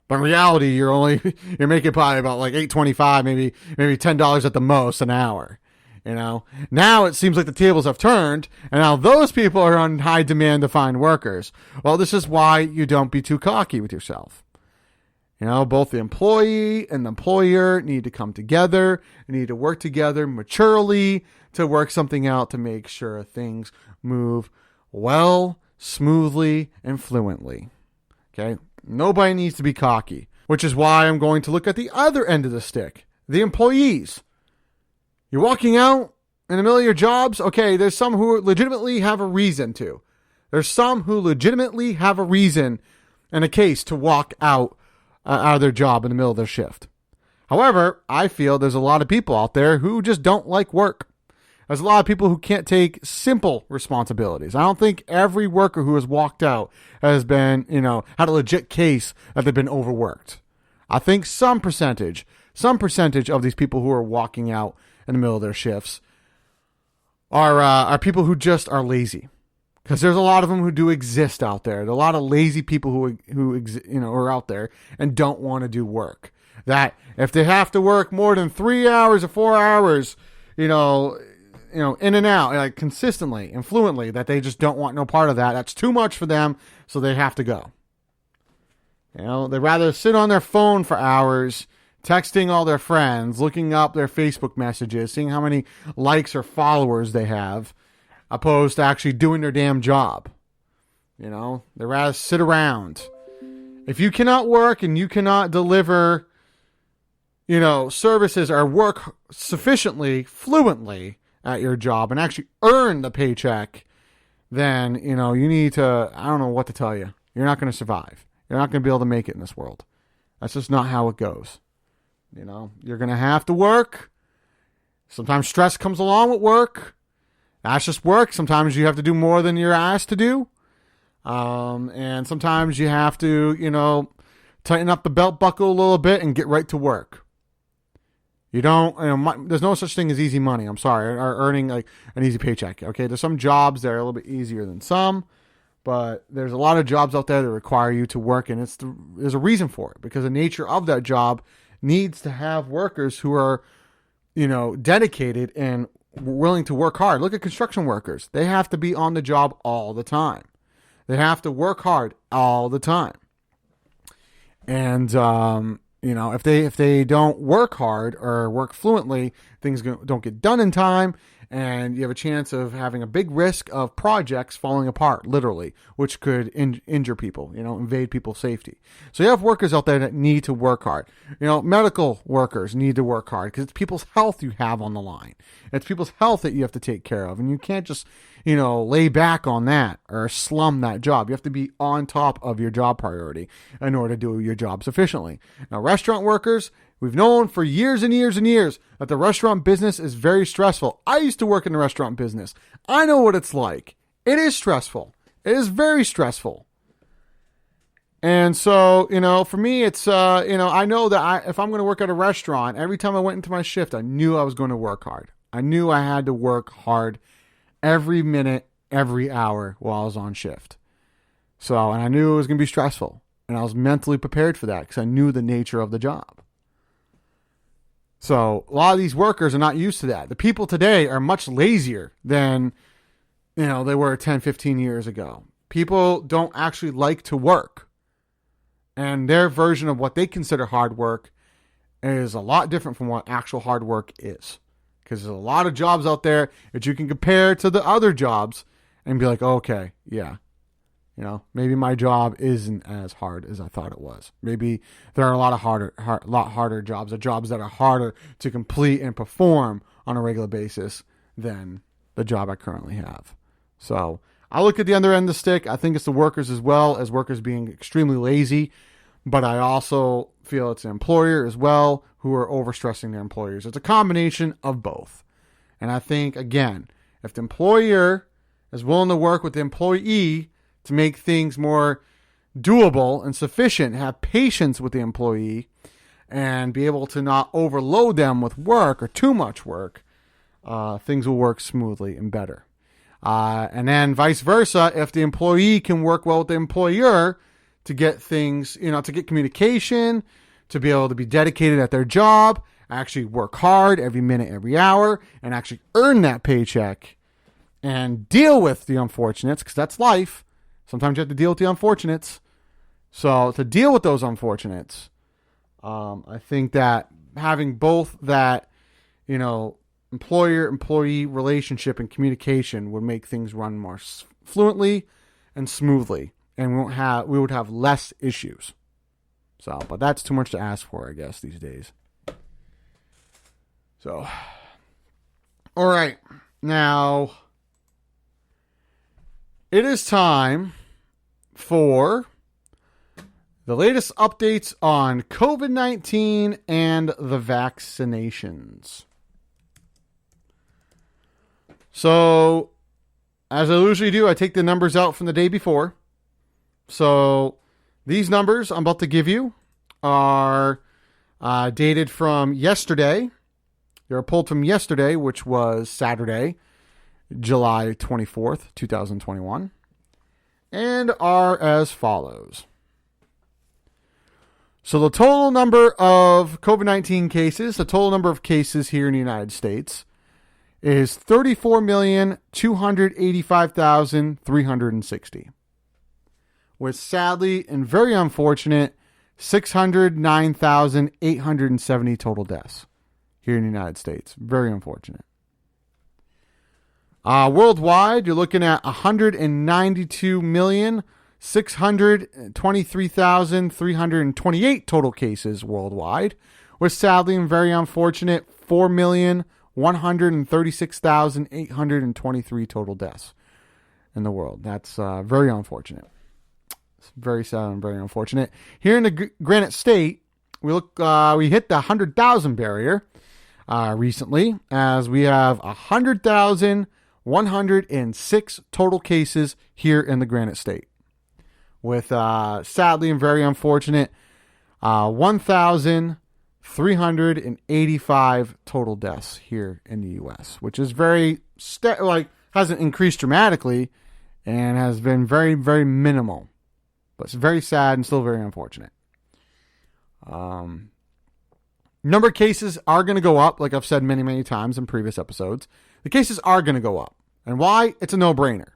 But in reality, you're making probably about $8.25, maybe $10 at the most an hour. Now it seems like the tables have turned, and now those people are on high demand to find workers. Well, this is why you don't be too cocky with yourself. Both the employee and the employer need to come together. They need to work together maturely to work something out to make sure things move well, smoothly, and fluently. Okay? Nobody needs to be cocky, which is why I'm going to look at the other end of the stick, the employees. You're walking out in the middle of your jobs. Okay, there's some who legitimately have a reason to. There's some who legitimately have a reason and a case to walk out of their job in the middle of their shift. However, I feel there's a lot of people out there who just don't like work. There's a lot of people who can't take simple responsibilities. I don't think every worker who has walked out has been, had a legit case that they've been overworked. I think some percentage of these people who are walking out in the middle of their shifts are people who just are lazy. Because there's a lot of them who do exist out there. There are a lot of lazy people who are out there and don't want to do work. That if they have to work more than 3 hours or 4 hours, in and out, consistently and fluently, that they just don't want no part of that. That's too much for them, so they have to go. They'd rather sit on their phone for hours, texting all their friends, looking up their Facebook messages, seeing how many likes or followers they have, opposed to actually doing their damn job. They'd rather sit around. If you cannot work and you cannot deliver, services or work sufficiently, fluently at your job and actually earn the paycheck, then, you need to, I don't know what to tell you. You're not going to survive. You're not going to be able to make it in this world. That's just not how it goes. You're going to have to work. Sometimes stress comes along with work. That's just work. Sometimes you have to do more than you're asked to do. And sometimes you have to, tighten up the belt buckle a little bit and get right to work. You don't, there's no such thing as easy money. I'm sorry, or earning an easy paycheck. Okay. There's some jobs that are a little bit easier than some, But there's a lot of jobs out there that require you to work, and there's a reason for it, because the nature of that job needs to have workers who are, dedicated and willing to work hard. Look at construction workers. They have to be on the job all the time. They have to work hard all the time. And, if they don't work hard or work fluently, things don't get done in time, and you have a chance of having a big risk of projects falling apart, literally, which could injure people, invade people's safety. So you have workers out there that need to work hard. Medical workers need to work hard because it's people's health you have on the line. It's people's health that you have to take care of, and you can't just, lay back on that or slum that job. You have to be on top of your job priority in order to do your job sufficiently. Now, restaurant workers, we've known for years and years and years that the restaurant business is very stressful. I used to work in the restaurant business. I know what it's like. It is stressful. It is very stressful. And so, for me, it's, I know that if I'm going to work at a restaurant, every time I went into my shift, I knew I was going to work hard. I knew I had to work hard every minute, every hour while I was on shift. So, and I knew it was going to be stressful. And I was mentally prepared for that because I knew the nature of the job. So a lot of these workers are not used to that. The people today are much lazier than, they were 10, 15 years ago. People don't actually like to work. And their version of what they consider hard work is a lot different from what actual hard work is. Because there's a lot of jobs out there that you can compare to the other jobs and be like, okay, yeah. Maybe my job isn't as hard as I thought it was. Maybe there are a lot harder jobs, or jobs that are harder to complete and perform on a regular basis than the job I currently have. So I look at the other end of the stick. I think it's the workers as well, as workers being extremely lazy. But I also feel it's an employer as well who are overstressing their employers. It's a combination of both. And I think, again, if the employer is willing to work with the employee to make things more doable and sufficient, have patience with the employee, and be able to not overload them with work or too much work, things will work smoothly and better. And then vice versa, if the employee can work well with the employer to get things, to get communication, to be able to be dedicated at their job, actually work hard every minute, every hour, and actually earn that paycheck and deal with the unfortunates, because that's life. Sometimes you have to deal with the unfortunates. So to deal with those unfortunates, I think that having both that, employer-employee relationship and communication would make things run more fluently and smoothly, and we would have less issues. So, but that's too much to ask for, I guess, these days. So, all right, now it is time for the latest updates on COVID-19 and the vaccinations. So, as I usually do, I take the numbers out from the day before. So, these numbers I'm about to give you are dated from yesterday. They're pulled from yesterday, which was Saturday, July 24th, 2021, and are as follows. So the total number of COVID-19 cases, the total number of cases here in the United States is 34,285,360. With sadly and very unfortunate 609,870 total deaths here in the United States. Very unfortunate. Worldwide, you're looking at 192,623,328 total cases worldwide, with sadly and very unfortunate 4,136,823 total deaths in the world. That's very unfortunate. It's very sad and very unfortunate. Here in the Granite State, we hit the 100,000 barrier recently, as we have 100,106 total cases here in the Granite State, with sadly and very unfortunate 1,385 total deaths here in the U.S., which is very hasn't increased dramatically and has been very, very minimal. But it's very sad and still very unfortunate. Number of cases are going to go up, like I've said many, many times in previous episodes. The cases are going to go up. And why? It's a no-brainer.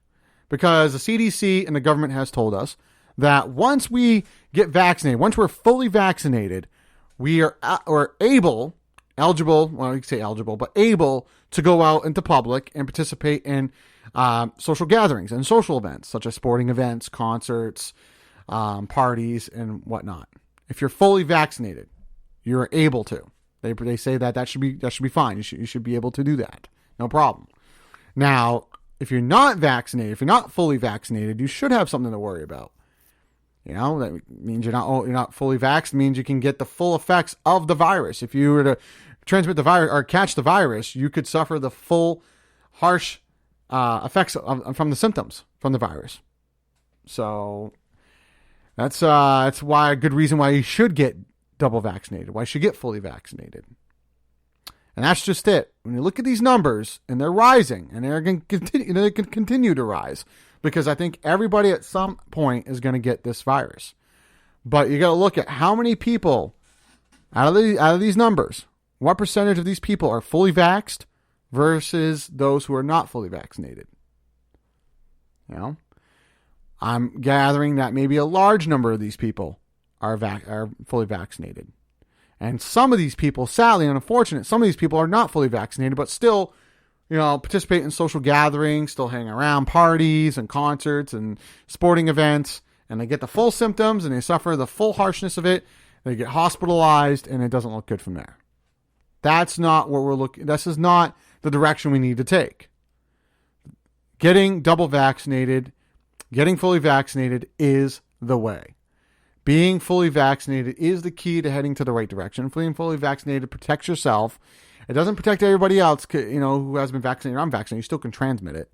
Because the CDC and the government has told us that once we get vaccinated, once we're fully vaccinated, we are able to go out into public and participate in social gatherings and social events, such as sporting events, concerts, parties, and whatnot. If you're fully vaccinated, you're able to. They say that should be fine. You should be able to do that. No problem. Now, if you're not vaccinated, if you're not fully vaccinated, you should have something to worry about. You know, that means you're not fully vaxxed. It means you can get the full effects of the virus. If you were to transmit the virus or catch the virus, you could suffer the full harsh effects from the symptoms from the virus. So that's why a good reason why you should get double vaccinated, why you should get fully vaccinated. And that's just it. When you look at these numbers, and they're rising, and they're going to continue to rise, because I think everybody at some point is going to get this virus. But you got to look at how many people out of these numbers, what percentage of these people are fully vaxxed versus those who are not fully vaccinated. You know, I'm gathering that maybe a large number of these people are fully vaccinated. And some of these people, sadly and unfortunate, some of these people are not fully vaccinated, but still, you know, participate in social gatherings, still hang around parties and concerts and sporting events, and they get the full symptoms and they suffer the full harshness of it. They get hospitalized, and it doesn't look good from there. That's not what we're looking. This is not the direction we need to take. Getting double vaccinated, getting fully vaccinated is the way. Being fully vaccinated is the key to heading to the right direction. Being fully vaccinated protects yourself. It doesn't protect everybody else, you know, who has been vaccinated or unvaccinated. You still can transmit it,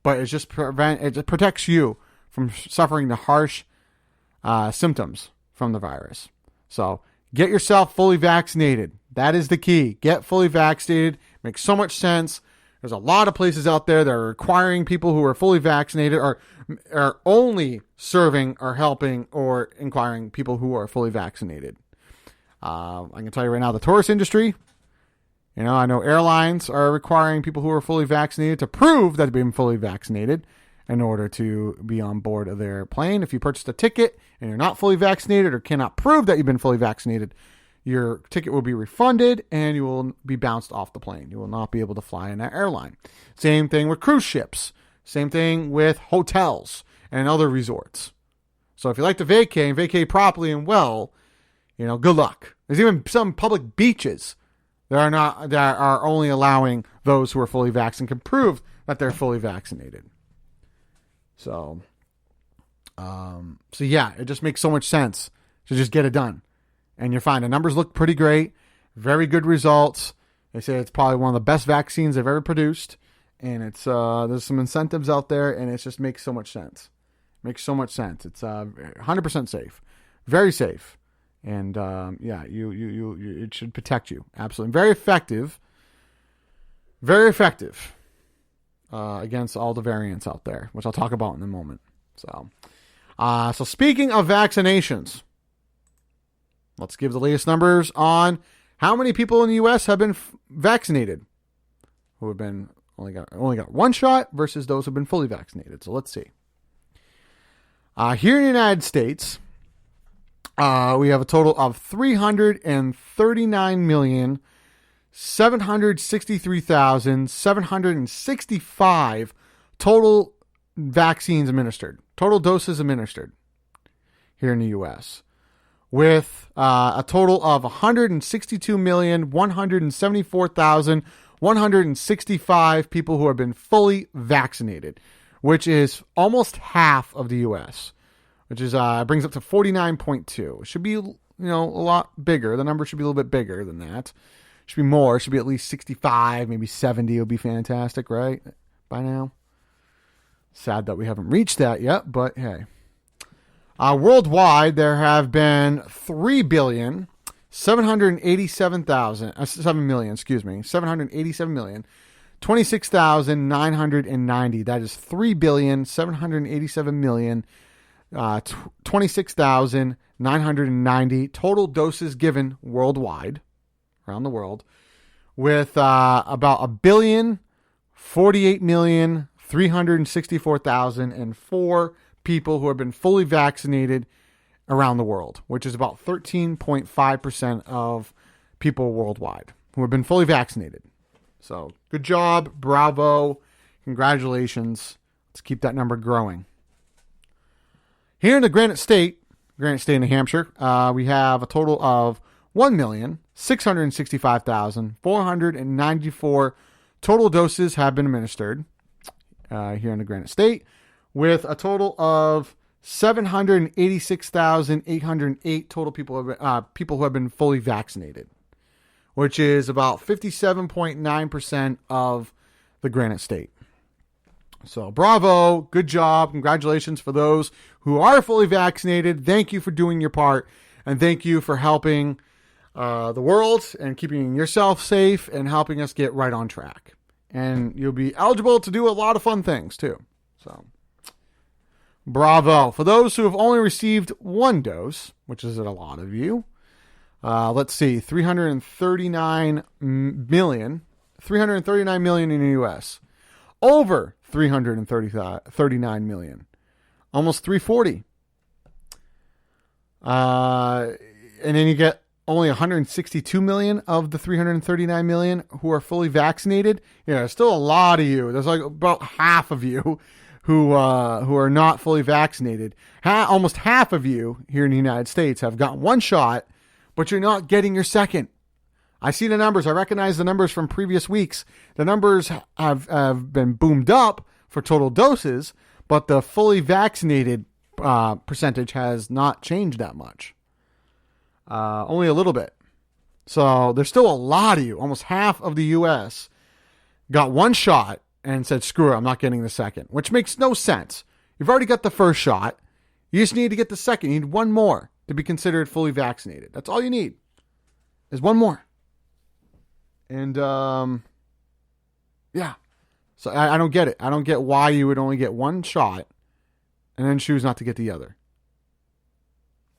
but it just protects you from suffering the harsh symptoms from the virus. So get yourself fully vaccinated. That is the key. Get fully vaccinated. Makes so much sense. There's a lot of places out there that are requiring people who are fully vaccinated, or are only serving or helping or inquiring people who are fully vaccinated. I can tell you right now, the tourist industry, you know, I know airlines are requiring people who are fully vaccinated to prove that they've been fully vaccinated in order to be on board of their plane. If you purchased a ticket and you're not fully vaccinated or cannot prove that you've been fully vaccinated, your ticket will be refunded and you will be bounced off the plane. You will not be able to fly in that airline. Same thing with cruise ships. Same thing with hotels and other resorts. So if you like to vacay and vacay properly and well, you know, good luck. There's even some public beaches that are only allowing those who are fully vaccinated and can prove that they're fully vaccinated. So yeah, it just makes so much sense to just get it done. And you're fine. The numbers look pretty great. Very good results. They say it's probably one of the best vaccines they've ever produced. And it's there's some incentives out there, and it just makes so much sense. Makes so much sense. It's 100% safe. Very safe. And yeah, you it should protect you. Absolutely. Very effective. Very effective against all the variants out there, which I'll talk about in a moment. So speaking of vaccinations, let's give the latest numbers on how many people in the U.S. have been vaccinated, who have been only got one shot versus those who have been fully vaccinated. So let's see. Here in the United States, we have a total of 339,763,765 total vaccines administered, total doses administered here in the U.S., with a total of 162,174,165 people who have been fully vaccinated, which is almost half of the U.S., which is brings up to 49.2. It should be, you know, a lot bigger. The number should be a little bit bigger than that. It should be more. It should be at least 65, maybe 70 would be fantastic, right? By now. Sad that we haven't reached that yet, but hey. Worldwide, there have been 787,000 26,990. That is 3,787,000,000. 26,990 total doses given worldwide, around the world, with about 1,048,364,004 people who have been fully vaccinated around the world, which is about 13.5% of people worldwide who have been fully vaccinated. So good job. Bravo. Congratulations. Let's keep that number growing. Here in the Granite State, New Hampshire, we have a total of 1,665,494 total doses have been administered here in the Granite State, with a total of 786,808 total people who have been fully vaccinated, which is about 57.9% of the Granite State. So bravo, good job, congratulations for those who are fully vaccinated. Thank you for doing your part, and thank you for helping the world and keeping yourself safe and helping us get right on track. And you'll be eligible to do a lot of fun things too. So bravo. For those who have only received one dose, which is a lot of you, let's see, 339 million in the U.S., over 339 million, almost 340. And then you get only 162 million of the 339 million who are fully vaccinated. Yeah, there's still a lot of you. There's like about half of you who are not fully vaccinated. Almost half of you here in the United States have gotten one shot, but you're not getting your second. I see the numbers. I recognize the numbers from previous weeks. The numbers have been boomed up for total doses, but the fully vaccinated percentage has not changed that much. Only a little bit. So there's still a lot of you. Almost half of the U.S. got one shot and said, screw it, I'm not getting the second, which makes no sense. You've already got the first shot. You just need to get the second. You need one more to be considered fully vaccinated. That's all you need, is one more. And, yeah. So I don't get it. I don't get why you would only get one shot and then choose not to get the other.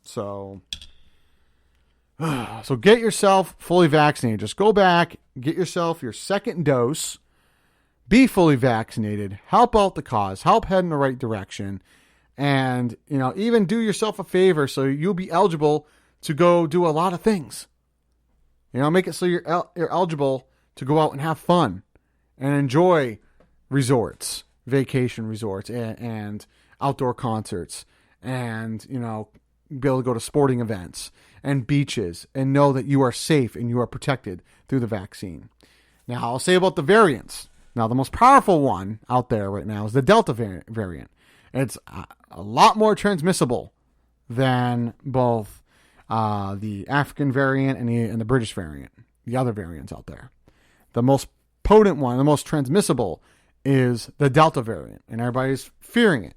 So get yourself fully vaccinated. Just go back, get yourself your second dose, be fully vaccinated, help out the cause, help head in the right direction, and, even do yourself a favor so you'll be eligible to go do a lot of things. Make it so you're eligible to go out and have fun and enjoy resorts, vacation resorts, and outdoor concerts, and, be able to go to sporting events and beaches and know that you are safe and you are protected through the vaccine. Now, I'll say about the variants. Now, the most powerful one out there right now is the Delta variant. It's a lot more transmissible than both the African variant and the British variant, the other variants out there. The most potent one, the most transmissible, is the Delta variant, and everybody's fearing it.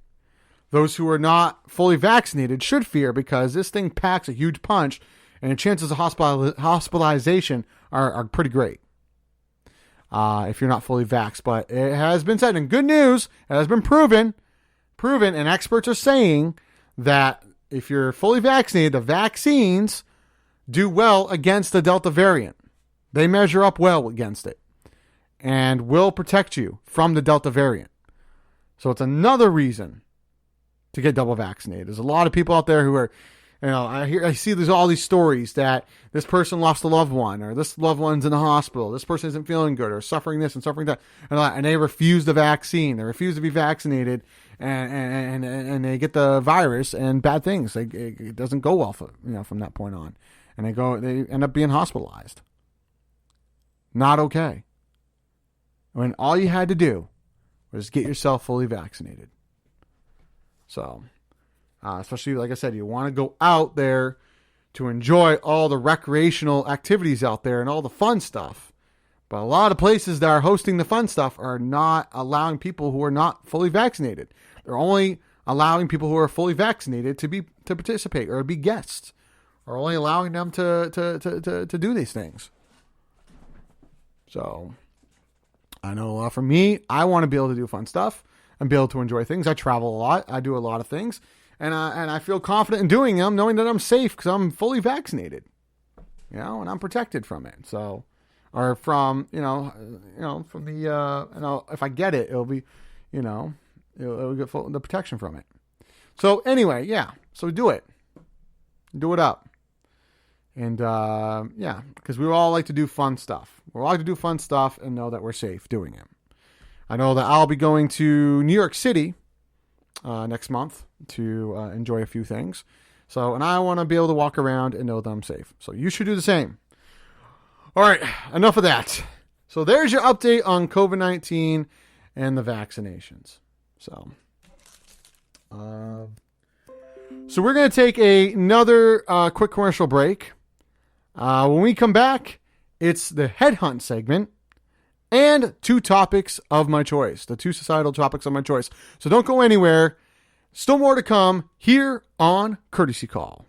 Those who are not fully vaccinated should fear, because this thing packs a huge punch, and the chances of hospitalization are pretty great if you're not fully vaxxed. But it has been said, and good news, it has been proven, and experts are saying that if you're fully vaccinated, the vaccines do well against the Delta variant. They measure up well against it and will protect you from the Delta variant. So it's another reason to get double vaccinated. There's a lot of people out there who are, I see there's all these stories that this person lost a loved one, or this loved one's in the hospital, this person isn't feeling good, or suffering this and suffering that, and they refuse the vaccine. They refuse to be vaccinated, and they get the virus and bad things. It doesn't go well from that point on, and they end up being hospitalized. Not okay. When all you had to do was get yourself fully vaccinated. So, especially, like I said, you want to go out there to enjoy all the recreational activities out there and all the fun stuff. But a lot of places that are hosting the fun stuff are not allowing people who are not fully vaccinated. They're only allowing people who are fully vaccinated to participate or be guests, or only allowing them to do these things. So, I know for me, I want to be able to do fun stuff and be able to enjoy things. I travel a lot. I do a lot of things. And I feel confident in doing them, knowing that I'm safe because I'm fully vaccinated, and I'm protected from it. So, or from, from the, if I get it, it'll be, it'll get the protection from it. So anyway, yeah. So do it. Do it up. And, because we all like to do fun stuff. We all like to do fun stuff and know that we're safe doing it. I know that I'll be going to New York City next month to enjoy a few things. So, and I want to be able to walk around and know that I'm safe. So you should do the same. All right, enough of that. So there's your update on COVID-19 and the vaccinations. So we're going to take another quick commercial break. When we come back, it's the Headhunt segment and two topics of my choice, the two societal topics of my choice. So don't go anywhere. Still more to come here on Courtesy Call.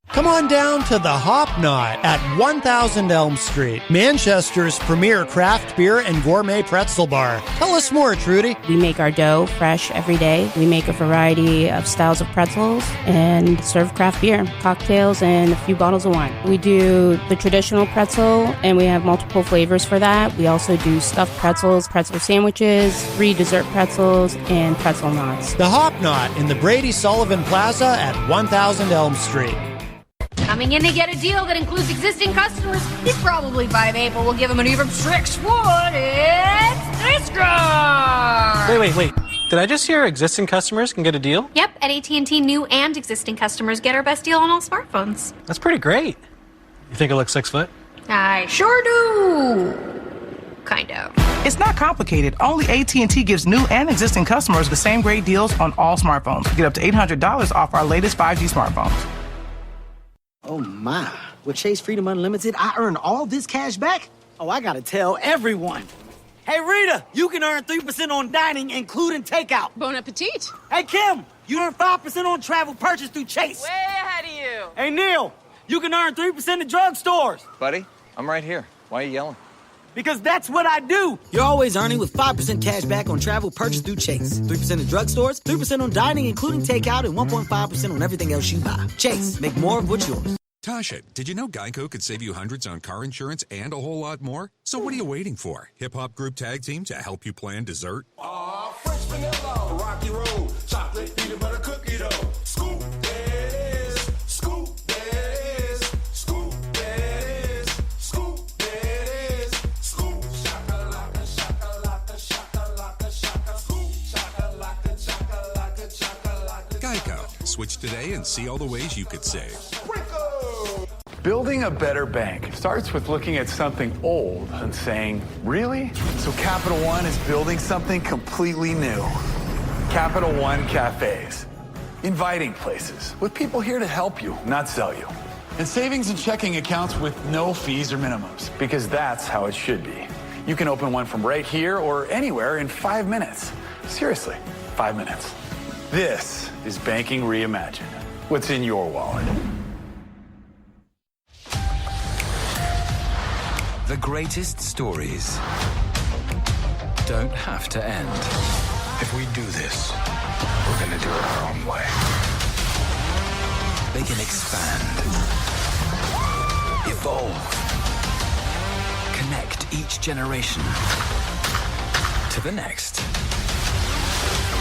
Come on down to the Hop Knot at 1000 Elm Street, Manchester's premier craft beer and gourmet pretzel bar. Tell us more, Trudy. We make our dough fresh every day. We make a variety of styles of pretzels and serve craft beer, cocktails, and a few bottles of wine. We do the traditional pretzel, and we have multiple flavors for that. We also do stuffed pretzels, pretzel sandwiches, free dessert pretzels, and pretzel knots. The Hop Knot in the Brady Sullivan Plaza at 1000 Elm Street. Coming in to get a deal that includes existing customers. He'd probably buy Maple. We'll give him an even 6 foot. It's Fisker! Wait. Did I just hear existing customers can get a deal? Yep, at AT&T, new and existing customers get our best deal on all smartphones. That's pretty great. You think it looks 6 foot? I sure do. Kind of. It's not complicated. Only AT&T gives new and existing customers the same great deals on all smartphones. Get up to $800 off our latest 5G smartphones. Oh my, with Chase Freedom Unlimited, I earn all this cash back? Oh, I gotta tell everyone. Hey Rita, you can earn 3% on dining, including takeout. Bon appetit. Hey Kim, you earn 5% on travel purchase through Chase. Way ahead of you. Hey Neil, you can earn 3% at drugstores. Buddy, I'm right here. Why are you yelling? Because that's what I do. You're always earning with 5% cash back on travel purchase through Chase. 3% at drugstores, 3% on dining, including takeout, and 1.5% on everything else you buy. Chase, make more of what's yours. Tasha, did you know Geico could save you hundreds on car insurance and a whole lot more? So what are you waiting for? Hip-hop group tag team to help you plan dessert? French vanilla, rocky road, chocolate, peanut butter cookie dough. Scoop this, scoop this, scoop this, scoop this, scoop shakalaka, shakalaka, shakalaka, shaka, scoop shakalaka, shakalaka, shakalaka. Geico. Switch today and see all the ways you could save. Building a better bank starts with looking at something old and saying, really? So Capital One is building something completely new. Capital One Cafes. Inviting places with people here to help you, not sell you. And savings and checking accounts with no fees or minimums, because that's how it should be. You can open one from right here or anywhere in 5 minutes. Seriously, 5 minutes. This is Banking Reimagined. What's in your wallet? The greatest stories don't have to end. If we do this, we're gonna do it our own way. They can expand, evolve, connect each generation to the next.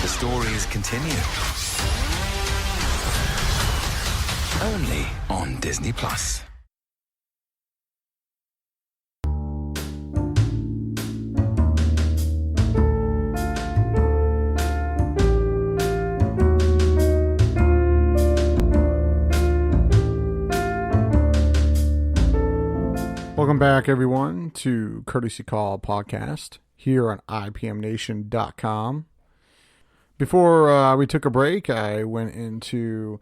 The stories continue. Only on Disney Plus. Welcome back, everyone, to Courtesy Call Podcast here on IPMNation.com. Before we took a break, I went into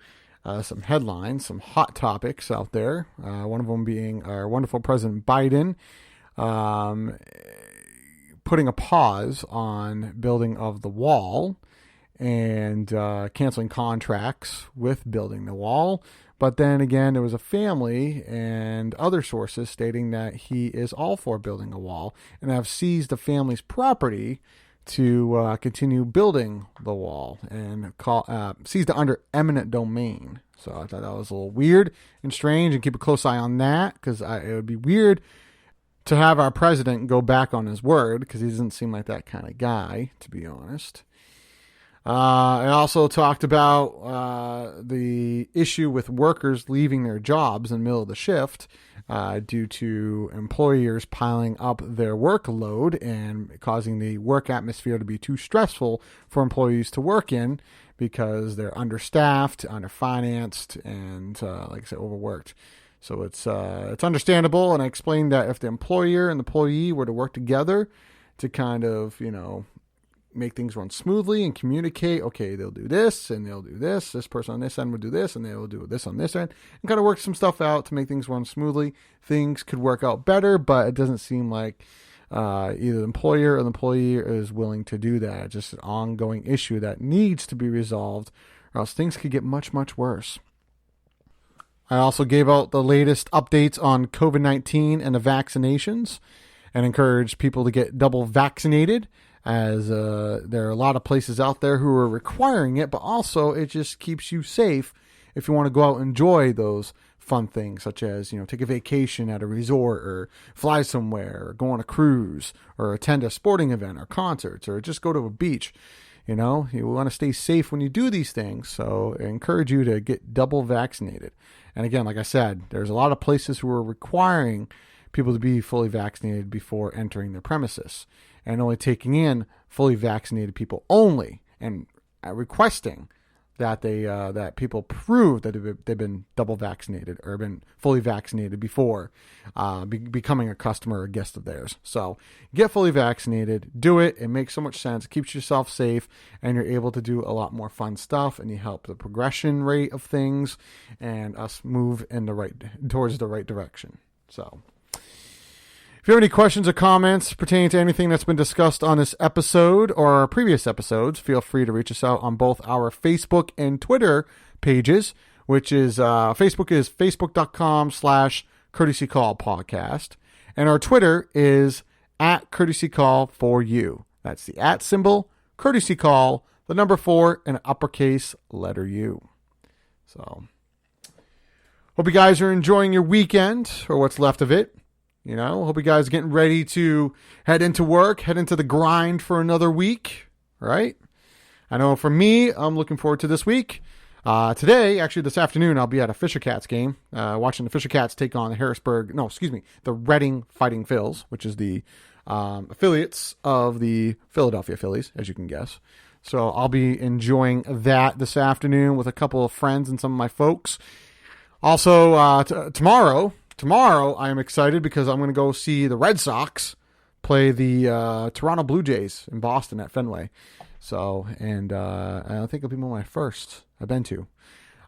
some headlines, some hot topics out there. One of them being our wonderful President Biden putting a pause on building of the wall. and canceling contracts with building the wall. But then again, there was a family and other sources stating that he is all for building a wall and have seized the family's property to continue building the wall and seized it under eminent domain. So I thought that was a little weird and strange, and keep a close eye on that, because it would be weird to have our president go back on his word, because he doesn't seem like that kind of guy, to be honest. I also talked about the issue with workers leaving their jobs in the middle of the shift due to employers piling up their workload and causing the work atmosphere to be too stressful for employees to work in because they're understaffed, underfinanced, and like I said, overworked. So it's understandable, and I explained that if the employer and the employee were to work together to kind of, make things run smoothly and communicate, okay, they'll do this and they'll do this. This person on this end will do this and they'll do this on this end, and kind of work some stuff out to make things run smoothly. Things could work out better, but it doesn't seem like either the employer or the employee is willing to do that. It's just an ongoing issue that needs to be resolved, or else things could get much, much worse. I also gave out the latest updates on COVID-19 and the vaccinations and encouraged people to get double vaccinated, as there are a lot of places out there who are requiring it, but also it just keeps you safe if you want to go out and enjoy those fun things, such as, take a vacation at a resort, or fly somewhere, or go on a cruise, or attend a sporting event or concerts, or just go to a beach. You want to stay safe when you do these things, so I encourage you to get double vaccinated. And again, like I said, there's a lot of places who are requiring people to be fully vaccinated before entering their premises, and only taking in fully vaccinated people only, and requesting that that people prove that they've been double vaccinated or been fully vaccinated before becoming a customer or guest of theirs. So get fully vaccinated, do it. It makes so much sense. It keeps yourself safe, and you're able to do a lot more fun stuff, and you help the progression rate of things and us move towards the right direction. So if you have any questions or comments pertaining to anything that's been discussed on this episode or our previous episodes, feel free to reach us out on both our Facebook and Twitter pages, which is Facebook is facebook.com/Courtesy Call Podcast. And our Twitter is @CourtesyCall4U. That's the @ Courtesy Call, the number 4, and uppercase letter U. So hope you guys are enjoying your weekend, or what's left of it. Hope you guys are getting ready to head into work, head into the grind for another week, right? I know for me, I'm looking forward to this week. Today, actually this afternoon, I'll be at a Fisher Cats game, watching the Fisher Cats take on the Reading Fighting Phils, which is the affiliates of the Philadelphia Phillies, as you can guess. So I'll be enjoying that this afternoon with a couple of friends and some of my folks. Also, tomorrow I am excited because I'm going to go see the Red Sox play the Toronto Blue Jays in Boston at Fenway. So, and I think it'll be one of my first I've been to.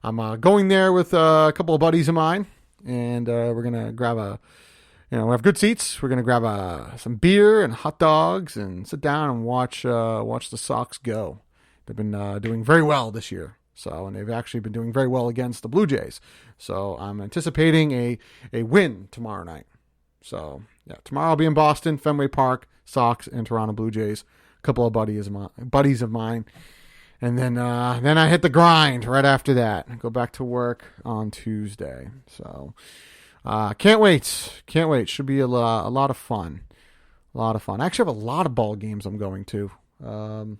I'm going there with a couple of buddies of mine, and we're going to grab we have good seats. We're going to grab some beer and hot dogs and sit down and watch the Sox go. They've been doing very well this year. So, and they've actually been doing very well against the Blue Jays. So I'm anticipating a win tomorrow night. So yeah, tomorrow I'll be in Boston, Fenway Park, Sox and Toronto Blue Jays. A couple of buddies of mine. And then I hit the grind right after that. I go back to work on Tuesday. So can't wait. Should be a lot of fun. I actually have a lot of ball games I'm going to. So I'm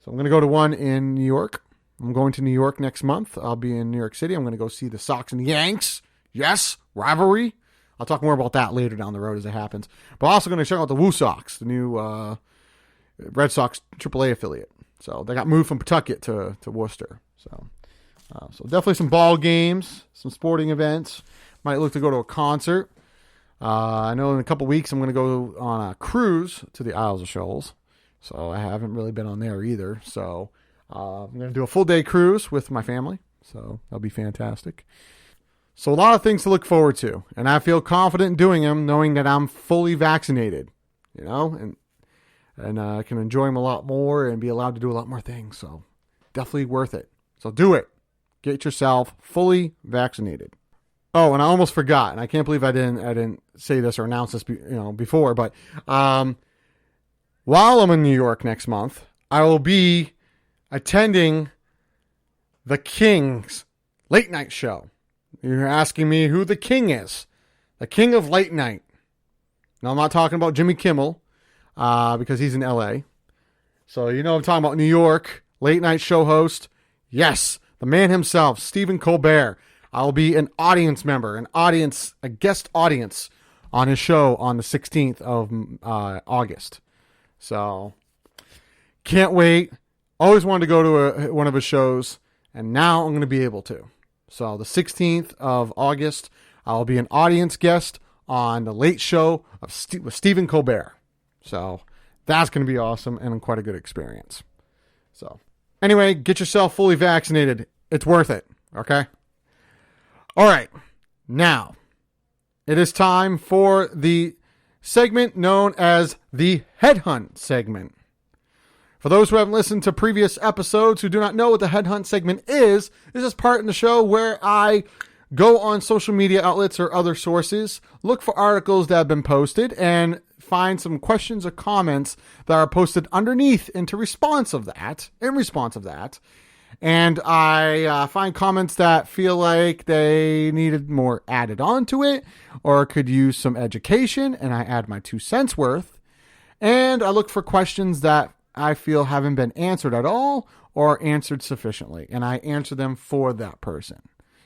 going to go to one in New York. I'm going to New York next month. I'll be in New York City. I'm going to go see the Sox and the Yanks. Yes, rivalry. I'll talk more about that later down the road as it happens. But I'm also going to check out the Woo Sox, the new Red Sox AAA affiliate. So they got moved from Pawtucket to Worcester. So definitely some ball games, some sporting events. Might look to go to a concert. I know in a couple weeks I'm going to go on a cruise to the Isles of Shoals. So I haven't really been on there either. So I'm going to do a full day cruise with my family. So that'll be fantastic. So a lot of things to look forward to. And I feel confident in doing them knowing that I'm fully vaccinated. And and I can enjoy them a lot more and be allowed to do a lot more things. So definitely worth it. So do it. Get yourself fully vaccinated. Oh, and I almost forgot, and I can't believe I didn't say this or announce this before, but while I'm in New York next month, I will be attending the King's late night show. You're asking me who the King is. The King of late night. Now, I'm not talking about Jimmy Kimmel, because he's in LA. So, I'm talking about New York late night show host. Yes, the man himself, Stephen Colbert. I'll be an audience member, a guest audience on his show on the 16th of August. So, can't wait. Always wanted to go to one of his shows, and now I'm going to be able to. So, the 16th of August, I'll be an audience guest on the Late Show with Stephen Colbert. So, that's going to be awesome and quite a good experience. So, anyway, get yourself fully vaccinated. It's worth it, okay? All right, now it is time for the segment known as the Headhunt segment. For those who haven't listened to previous episodes who do not know what the Headhunt segment is, this is part in the show where I go on social media outlets or other sources, look for articles that have been posted, and find some questions or comments that are posted underneath in response of that. And I find comments that feel like they needed more added on to it or could use some education, and I add my 2 cents worth. And I look for questions that I feel haven't been answered at all or answered sufficiently, and I answer them for that person,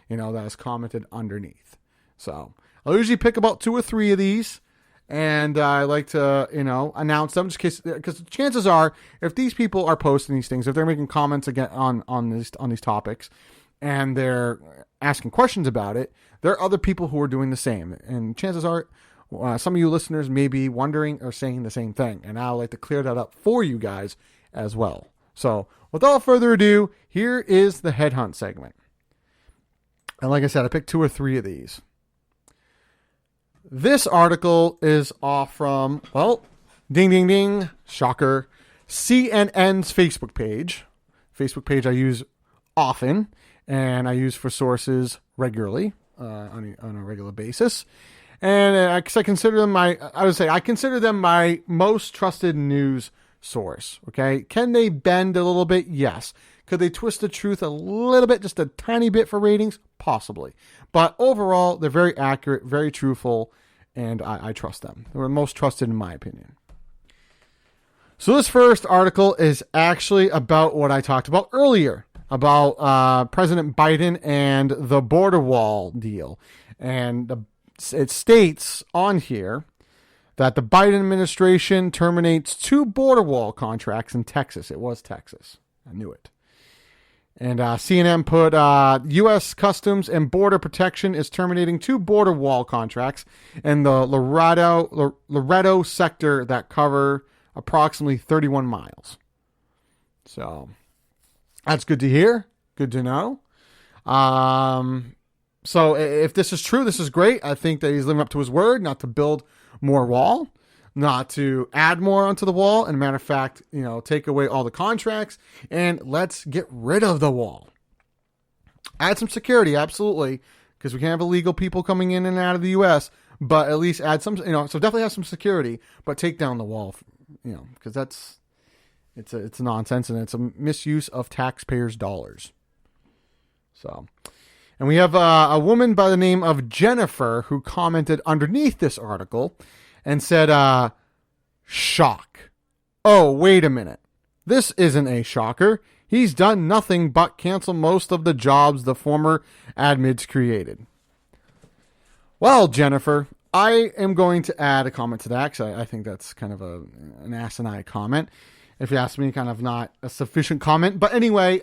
that has commented underneath. So I'll usually pick about 2 or 3 of these, and I like to, announce them just in case, because chances are, if these people are posting these things, if they're making comments again on these topics, and they're asking questions about it, there are other people who are doing the same. And chances are, some of you listeners may be wondering or saying the same thing, and I like to clear that up for you guys as well. So, without further ado, here is the Headhunt segment. And like I said, I picked 2 or 3 of these. This article is off from, ding, ding, ding, shocker, CNN's Facebook page. Facebook page I use often, and I use for sources regularly, on a regular basis. And I consider them I consider them my most trusted news source. Okay. Can they bend a little bit? Yes. Could they twist the truth a little bit, just a tiny bit for ratings? Possibly. But overall, they're very accurate, very truthful, and I trust them. They're the most trusted in my opinion. So this first article is actually about what I talked about earlier, about President Biden and the border wall deal. And it states on here that the Biden administration terminates 2 border wall contracts in Texas. It was Texas. I knew it. And CNN put, U.S. Customs and Border Protection is terminating 2 border wall contracts in the Laredo sector that cover approximately 31 miles. So that's good to hear. Good to know. So if this is true, this is great. I think that he's living up to his word, not to build more wall, not to add more onto the wall. And matter of fact, take away all the contracts and let's get rid of the wall. Add some security, absolutely, because we can't have illegal people coming in and out of the U.S., but at least add some, so definitely have some security, but take down the wall, because it's nonsense and it's a misuse of taxpayers' dollars. So, and we have a woman by the name of Jennifer who commented underneath this article and said, shock. Oh, wait a minute. This isn't a shocker. He's done nothing but cancel most of the jobs the former admins created. Well, Jennifer, I am going to add a comment to that because I think that's kind of an asinine comment. If you ask me, kind of not a sufficient comment. But anyway,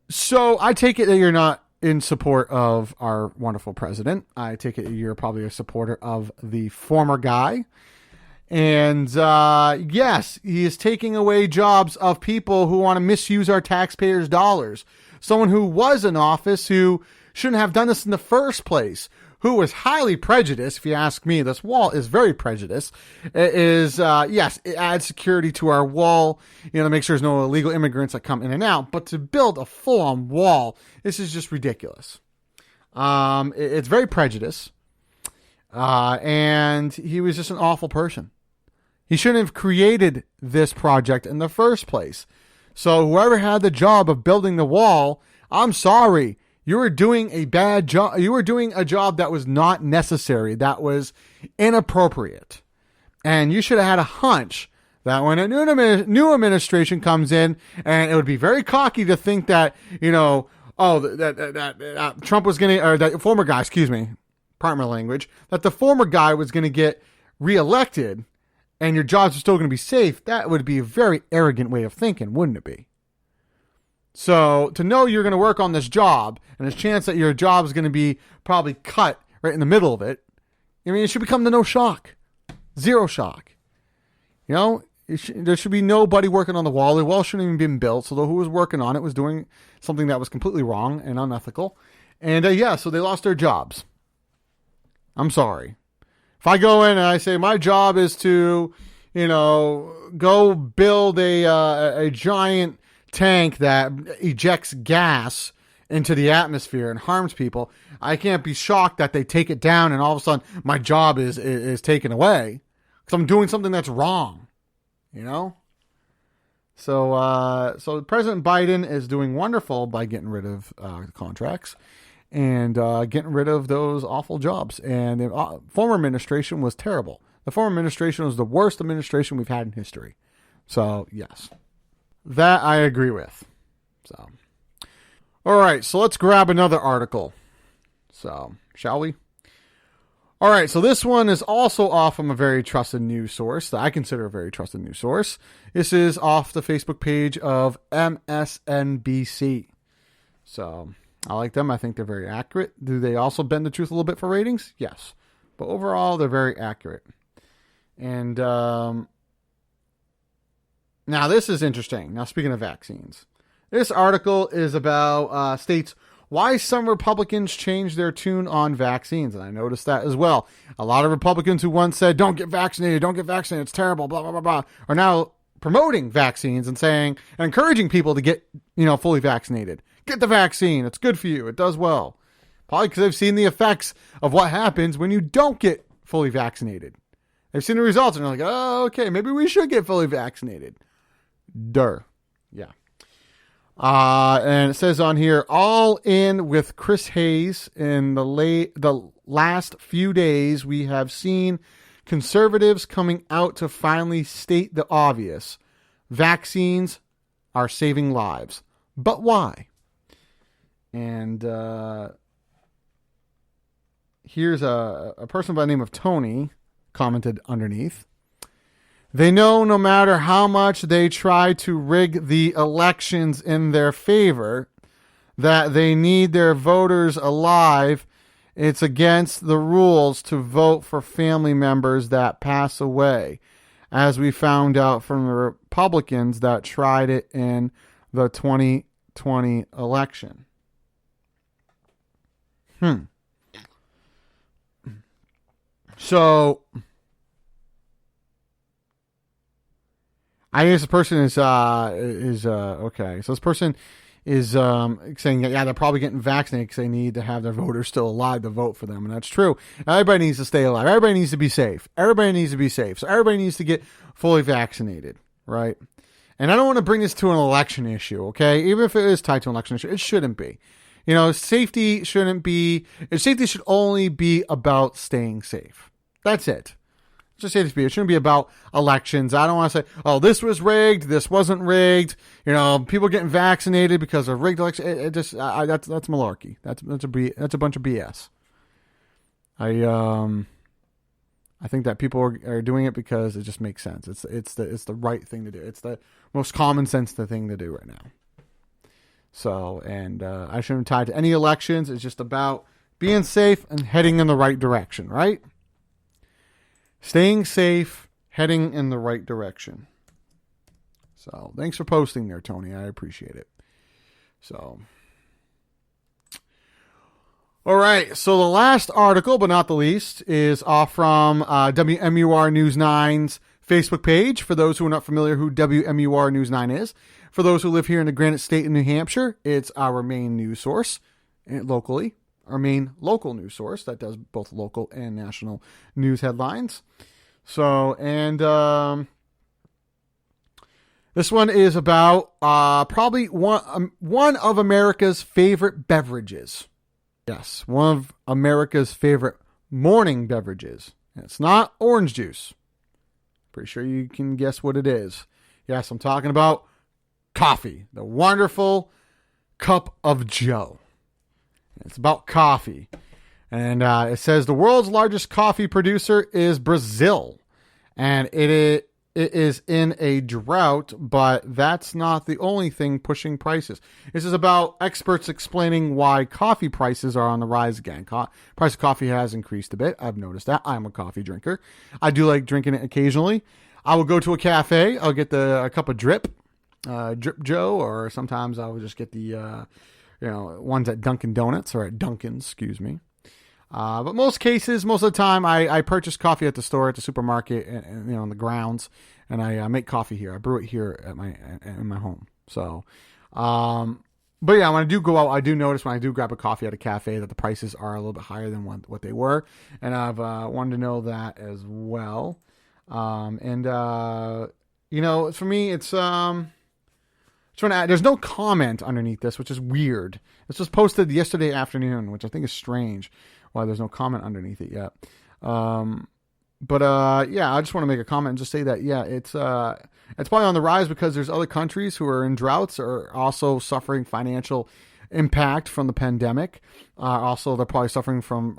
so I take it that you're not in support of our wonderful president. I take it you're probably a supporter of the former guy. And yes, he is taking away jobs of people who want to misuse our taxpayers' dollars. Someone who was in office who shouldn't have done this in the first place, who was highly prejudiced. If you ask me, this wall is very prejudiced. Yes, it adds security to our wall, to make sure there's no illegal immigrants that come in and out. But to build a full-on wall, this is just ridiculous. It's very prejudiced. And he was just an awful person. He shouldn't have created this project in the first place. So whoever had the job of building the wall, I'm sorry. You were doing a bad job. You were doing a job that was not necessary. That was inappropriate. And you should have had a hunch that when a new administration comes in, and it would be very cocky to think that, that Trump was going to, or that former guy, pardon my language, that the former guy was going to get reelected and your jobs are still going to be safe. That would be a very arrogant way of thinking, wouldn't it be? So to know you're going to work on this job and there's a chance that your job is going to be probably cut right in the middle of it, it should become the no shock. Zero shock. There should be nobody working on the wall. The wall shouldn't even been built. So who was working on it was doing something that was completely wrong and unethical. And so they lost their jobs. I'm sorry. If I go in and I say my job is to, go build a giant tank that ejects gas into the atmosphere and harms people, I can't be shocked that they take it down and all of a sudden my job is taken away because I'm doing something that's wrong, So President Biden is doing wonderful by getting rid of contracts and getting rid of those awful jobs. And the former administration was terrible. The former administration was the worst administration we've had in history. So, yes. That I agree with. So, all right. So let's grab another article. So, shall we? All right. So this one is also off from a very trusted news source that I consider a very trusted news source. This is off the Facebook page of MSNBC. So I like them. I think they're very accurate. Do they also bend the truth a little bit for ratings? Yes. But overall, they're very accurate. And, now, this is interesting. Now, speaking of vaccines, this article is about states why some Republicans changed their tune on vaccines. And I noticed that as well. A lot of Republicans who once said, don't get vaccinated, it's terrible, blah, blah, blah, blah, are now promoting vaccines and saying, and encouraging people to get, fully vaccinated. Get the vaccine. It's good for you. It does well. Probably because they've seen the effects of what happens when you don't get fully vaccinated. They've seen the results and they're like, oh, okay, maybe we should get fully vaccinated. Yeah. And it says on here, all in with Chris Hayes. In the last few days, we have seen conservatives coming out to finally state the obvious. Vaccines are saving lives. But why? And here's a person by the name of Tony commented underneath. They know no matter how much they try to rig the elections in their favor, that they need their voters alive. It's against the rules to vote for family members that pass away, as we found out from the Republicans that tried it in the 2020 election. So I guess the person is okay. So this person is saying that, they're probably getting vaccinated because they need to have their voters still alive to vote for them. And that's true. Everybody needs to stay alive. Everybody needs to be safe. So everybody needs to get fully vaccinated, right? And I don't want to bring this to an election issue, okay? Even if it is tied to an election issue, it shouldn't be. Safety should only be about staying safe. That's it. Just say this, it shouldn't be about elections. I don't want to say, oh, this was rigged, this wasn't rigged. People getting vaccinated because of rigged elections. That's malarkey. That's a bunch of BS. I think that people are doing it because it just makes sense. It's the right thing to do. It's the most common sense thing to do right now. So, and I shouldn't tie to any elections. It's just about being safe and heading in the right direction, right? Staying safe, heading in the right direction. So, thanks for posting there, Tony. I appreciate it. So, All right, so the last article, but not the least, is off from WMUR News 9's Facebook page. For those who are not familiar who WMUR News 9 is, for those who live here in the Granite State in New Hampshire, it's our main news source locally, our main local news source that does both local and national news headlines. So, and this one is about probably one of America's favorite beverages. Yes, one of America's favorite morning beverages. It's not orange juice. Pretty sure you can guess what it is. Yes, I'm talking about coffee. The wonderful cup of joe. It's about coffee. And it says the world's largest coffee producer is Brazil. And it is in a drought, but that's not the only thing pushing prices. This is about experts explaining why coffee prices are on the rise again. Price of coffee has increased a bit. I've noticed that. I'm a coffee drinker. I do like drinking it occasionally. I will go to a cafe. I'll get a cup of Drip Joe, or sometimes I will just get the ones at Dunkin' Donuts or at Dunkin's, excuse me. But most of the time, I purchase coffee at the store, at the supermarket, and on the grounds, and I make coffee here. I brew it here in my home. So, but yeah, when I do go out, I do notice when I do grab a coffee at a cafe that the prices are a little bit higher than what they were, and I've wanted to know that as well. For me, it's there's no comment underneath this, which is weird. This was posted yesterday afternoon, which I think is strange. Why there's no comment underneath it yet. I just want to make a comment and just say that, it's probably on the rise because there's other countries who are in droughts or also suffering financial impact from the pandemic. Also, they're probably suffering from,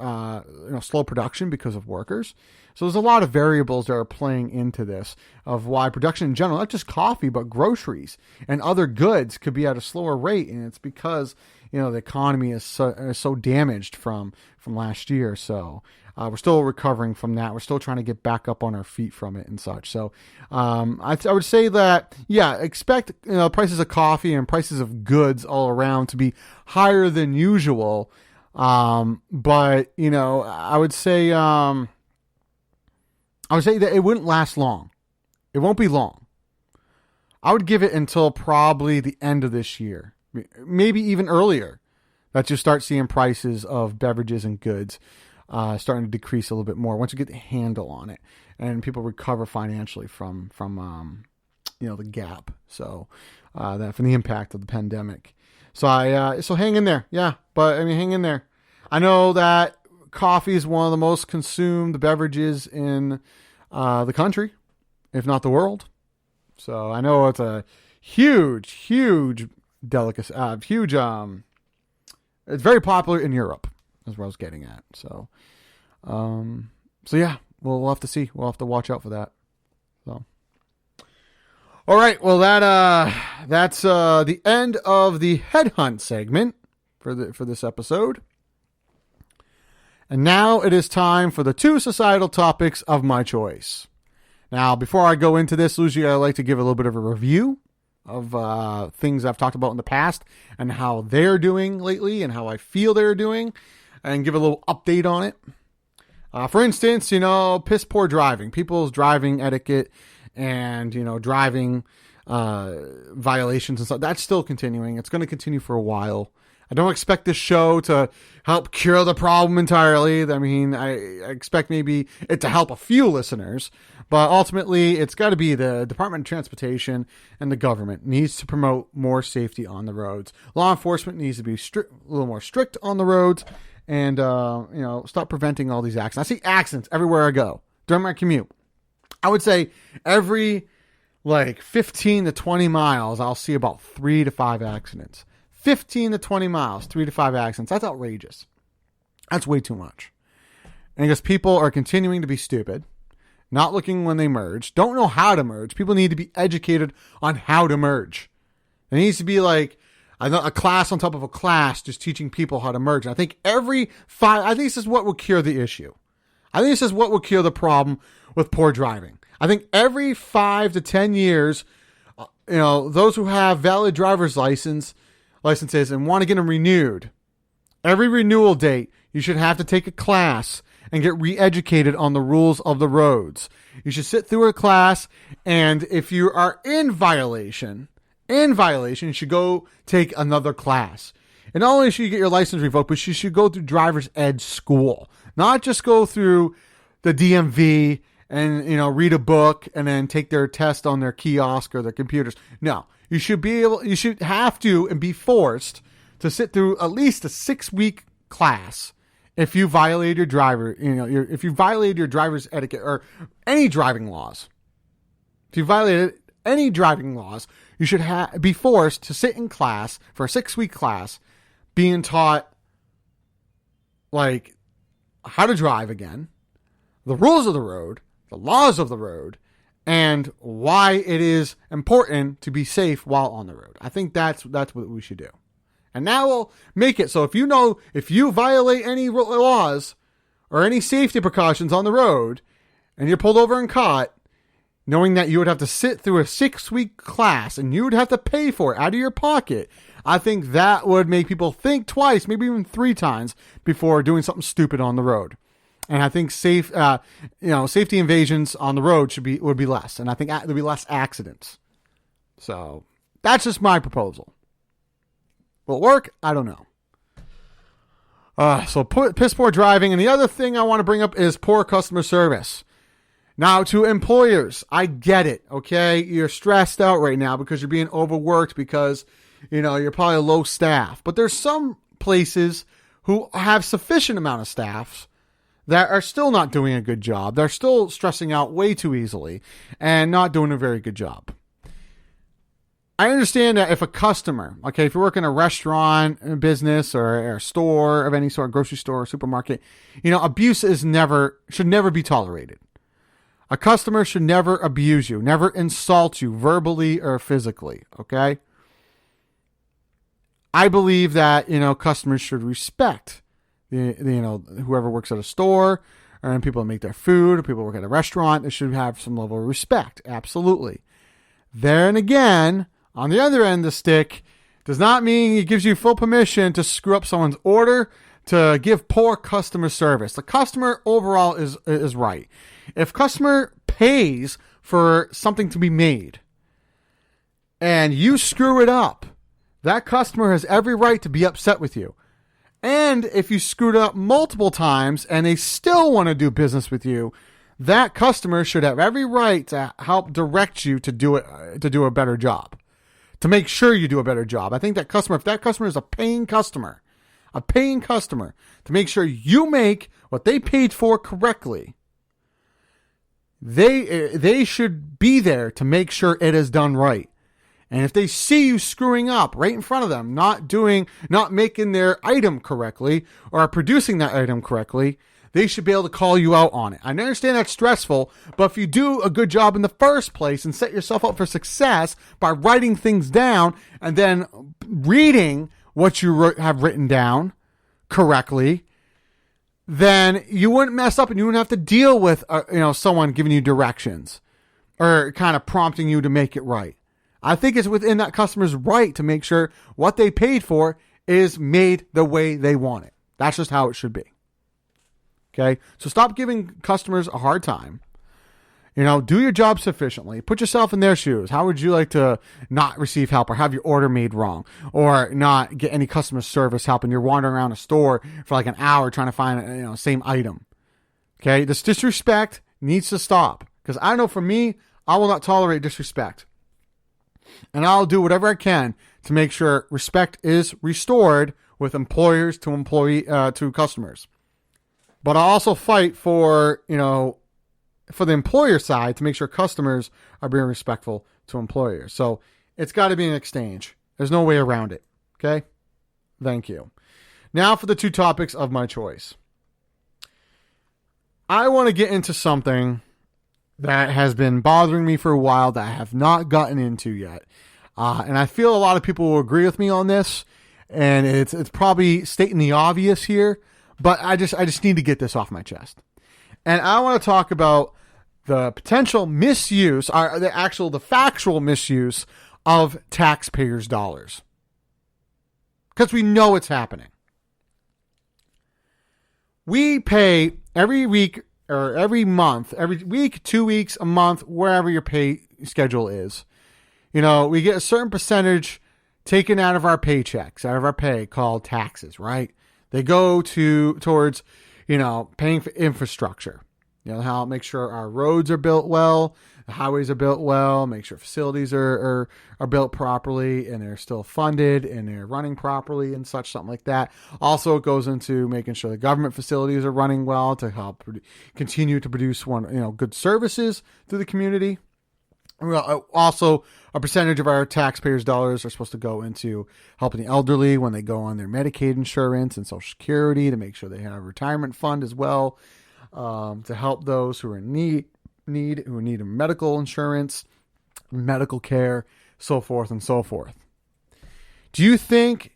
slow production because of workers. So there's a lot of variables that are playing into this of why production in general, not just coffee, but groceries and other goods could be at a slower rate. And it's because, the economy is so damaged from last year. So we're still recovering from that. We're still trying to get back up on our feet from it and such. So I would say that, expect prices of coffee and prices of goods all around to be higher than usual. I would say that it wouldn't last long. It won't be long. I would give it until probably the end of this year. Maybe even earlier, that you start seeing prices of beverages and goods starting to decrease a little bit more once you get the handle on it and people recover financially from the gap. So that from the impact of the pandemic. So so hang in there. Yeah, but hang in there. I know that coffee is one of the most consumed beverages in the country, if not the world. So I know it's a huge delicacy, it's very popular in Europe, is what I was getting at. So, yeah, we'll have to see. We'll have to watch out for that. So, all right. Well, that's the end of the headhunt segment for this episode. And now it is time for the 2 societal topics of my choice. Now, before I go into this, usually I like to give a little bit of a review of things I've talked about in the past and how they're doing lately and how I feel they're doing, and give a little update on it. For instance, piss poor driving, people's driving etiquette and, driving violations and stuff. That's still continuing. It's going to continue for a while. I don't expect this show to help cure the problem entirely. I expect maybe it to help a few listeners, but ultimately it's got to be the Department of Transportation and the government needs to promote more safety on the roads. Law enforcement needs to be a little more strict on the roads and, stop preventing all these accidents. I see accidents everywhere I go during my commute. I would say every 15 to 20 miles, I'll see about 3 to 5 accidents. 15 to 20 miles, 3 to 5 accidents. That's outrageous. That's way too much. And because people are continuing to be stupid, not looking when they merge, don't know how to merge. People need to be educated on how to merge. There needs to be a class on top of a class just teaching people how to merge. And I think I think this is what will cure the issue. I think this is what will cure the problem with poor driving. I think every 5 to 10 years, those who have valid driver's licenses and want to get them renewed, Every renewal date, you should have to take a class and get re-educated on the rules of the roads. You should sit through a class, and if you are in violation, you should go take another class. And not only should you get your license revoked, but you should go through driver's ed school. Not just go through the DMV and, read a book and then take their test on their kiosk or their computers. No, you should have to and be forced to sit through at least a 6-week class if you violate your if you violated your driver's etiquette or any driving laws. If you violated any driving laws, you should be forced to sit in class for a 6-week class, being taught like how to drive again, the rules of the road, the laws of the road, and why it is important to be safe while on the road. I think that's what we should do. And now we'll make it so if you violate any laws or any safety precautions on the road and you're pulled over and caught, knowing that you would have to sit through a 6-week class and you would have to pay for it out of your pocket, I think that would make people think twice, maybe even 3 times before doing something stupid on the road. And I think safety invasions on the road would be less. And I think there'll be less accidents. So that's just my proposal. Will it work? I don't know. So piss poor driving. And the other thing I want to bring up is poor customer service. Now, to employers, I get it, okay? You're stressed out right now because you're being overworked because, you're probably low staff. But there's some places who have sufficient amount of staff that are still not doing a good job. They're still stressing out way too easily and not doing a very good job. I understand that if a customer, okay, if you work in a restaurant business or a store of any sort, grocery store or supermarket, abuse should never be tolerated. A customer should never abuse you, never insult you verbally or physically, okay? I believe that, customers should respect whoever works at a store or people that make their food or people who work at a restaurant. They should have some level of respect. Absolutely. Then again, on the other end of the stick, does not mean it gives you full permission to screw up someone's order, to give poor customer service. The customer overall is right. If customer pays for something to be made and you screw it up, that customer has every right to be upset with you. And if you screwed up multiple times and they still want to do business with you, that customer should have every right to help direct you to do a better job, to make sure you do a better job. I think if that customer is a paying customer, to make sure you make what they paid for correctly, they should be there to make sure it is done right. And if they see you screwing up right in front of them, not making their item correctly or producing that item correctly, they should be able to call you out on it. I understand that's stressful, but if you do a good job in the first place and set yourself up for success by writing things down and then reading what you have written down correctly, then you wouldn't mess up and you wouldn't have to deal with someone giving you directions or kind of prompting you to make it right. I think it's within that customer's right to make sure what they paid for is made the way they want it. That's just how it should be. Okay? So stop giving customers a hard time. Do your job sufficiently. Put yourself in their shoes. How would you like to not receive help or have your order made wrong or not get any customer service help and you're wandering around a store for like an hour trying to find same item? Okay? This disrespect needs to stop because I know for me, I will not tolerate disrespect. And I'll do whatever I can to make sure respect is restored with employers to customers. But I'll also fight for the employer side to make sure customers are being respectful to employers. So it's got to be an exchange. There's no way around it. Okay? Thank you. Now for the 2 topics of my choice. I want to get into something that has been bothering me for a while that I have not gotten into yet. And I feel a lot of people will agree with me on this. And it's probably stating the obvious here, but I just need to get this off my chest. And I want to talk about the potential misuse, or the factual misuse of taxpayers' dollars. Because we know it's happening. we pay every week or every month, every week, 2 weeks, a month, wherever your pay schedule is. You know, we get a certain percentage taken out of our paychecks, out of our pay, called taxes, right? They go towards, you know, paying for infrastructure. You know, how make sure our roads are built well, the highways are built well, make sure facilities are built properly and they're still funded and they're running properly and such, something like that. Also, it goes into making sure the government facilities are running well to help continue to produce good services through the community. Also, a percentage of our taxpayers' dollars are supposed to go into helping the elderly when they go on their Medicaid insurance and Social Security, to make sure they have a retirement fund as well, to help those who are in need of medical insurance, medical care, so forth and so forth. Do you think,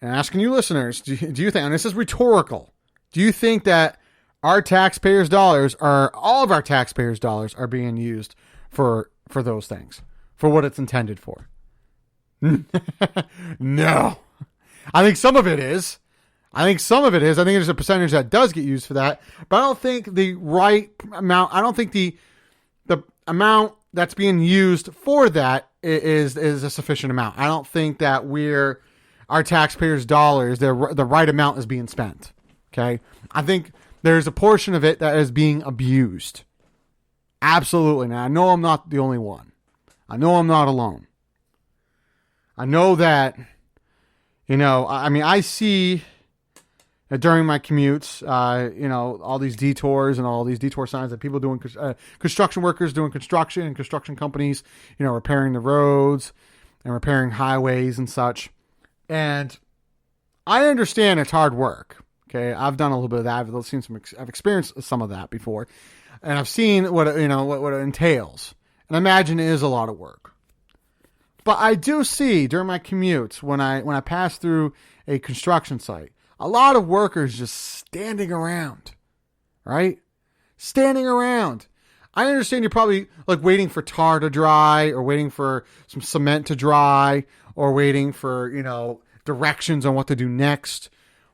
and asking you listeners, do you think, and this is rhetorical, do you think that all of our taxpayers' dollars are being used for those things, for what it's intended for? No. I think some of it is. I think there's a percentage that does get used for that, but I don't think the right amount. I don't think the amount that's being used for that is a sufficient amount. I don't think that our taxpayers' dollars, the right amount is being spent. Okay. I think there's a portion of it that is being abused. Absolutely. Now, I know I'm not the only one. I know I'm not alone. I know that, I see during my commutes, all these detours and all these detour signs that people doing, construction workers doing construction and construction companies, repairing the roads and repairing highways and such. And I understand it's hard work. Okay. I've done a little bit of that. I've experienced some of that before. And I've seen what it entails. And I imagine it is a lot of work. But I do see during my commutes, when I pass through a construction site, a lot of workers just standing around, right? Standing around. I understand you're probably like waiting for tar to dry, or waiting for some cement to dry, or waiting for, directions on what to do next.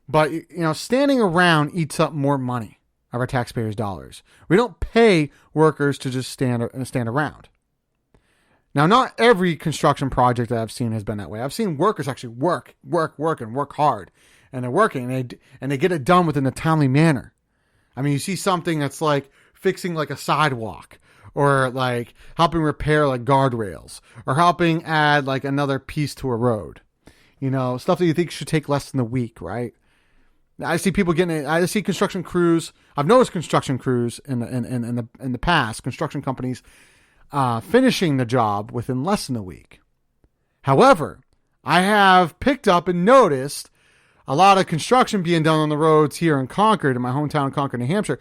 But, standing around eats up more money of our taxpayers' dollars. We don't pay workers to just stand around. Now, not every construction project that I've seen has been that way. I've seen workers actually work hard, and they're working, and they get it done within a timely manner. I mean, you see something that's like fixing like a sidewalk, or like helping repair like guardrails, or helping add like another piece to a road. Stuff that you think should take less than a week, right? I see people I see construction crews. I've noticed construction crews in the past, construction companies finishing the job within less than a week. However, I have picked up and noticed a lot of construction being done on the roads here in Concord, in my hometown, Concord, New Hampshire,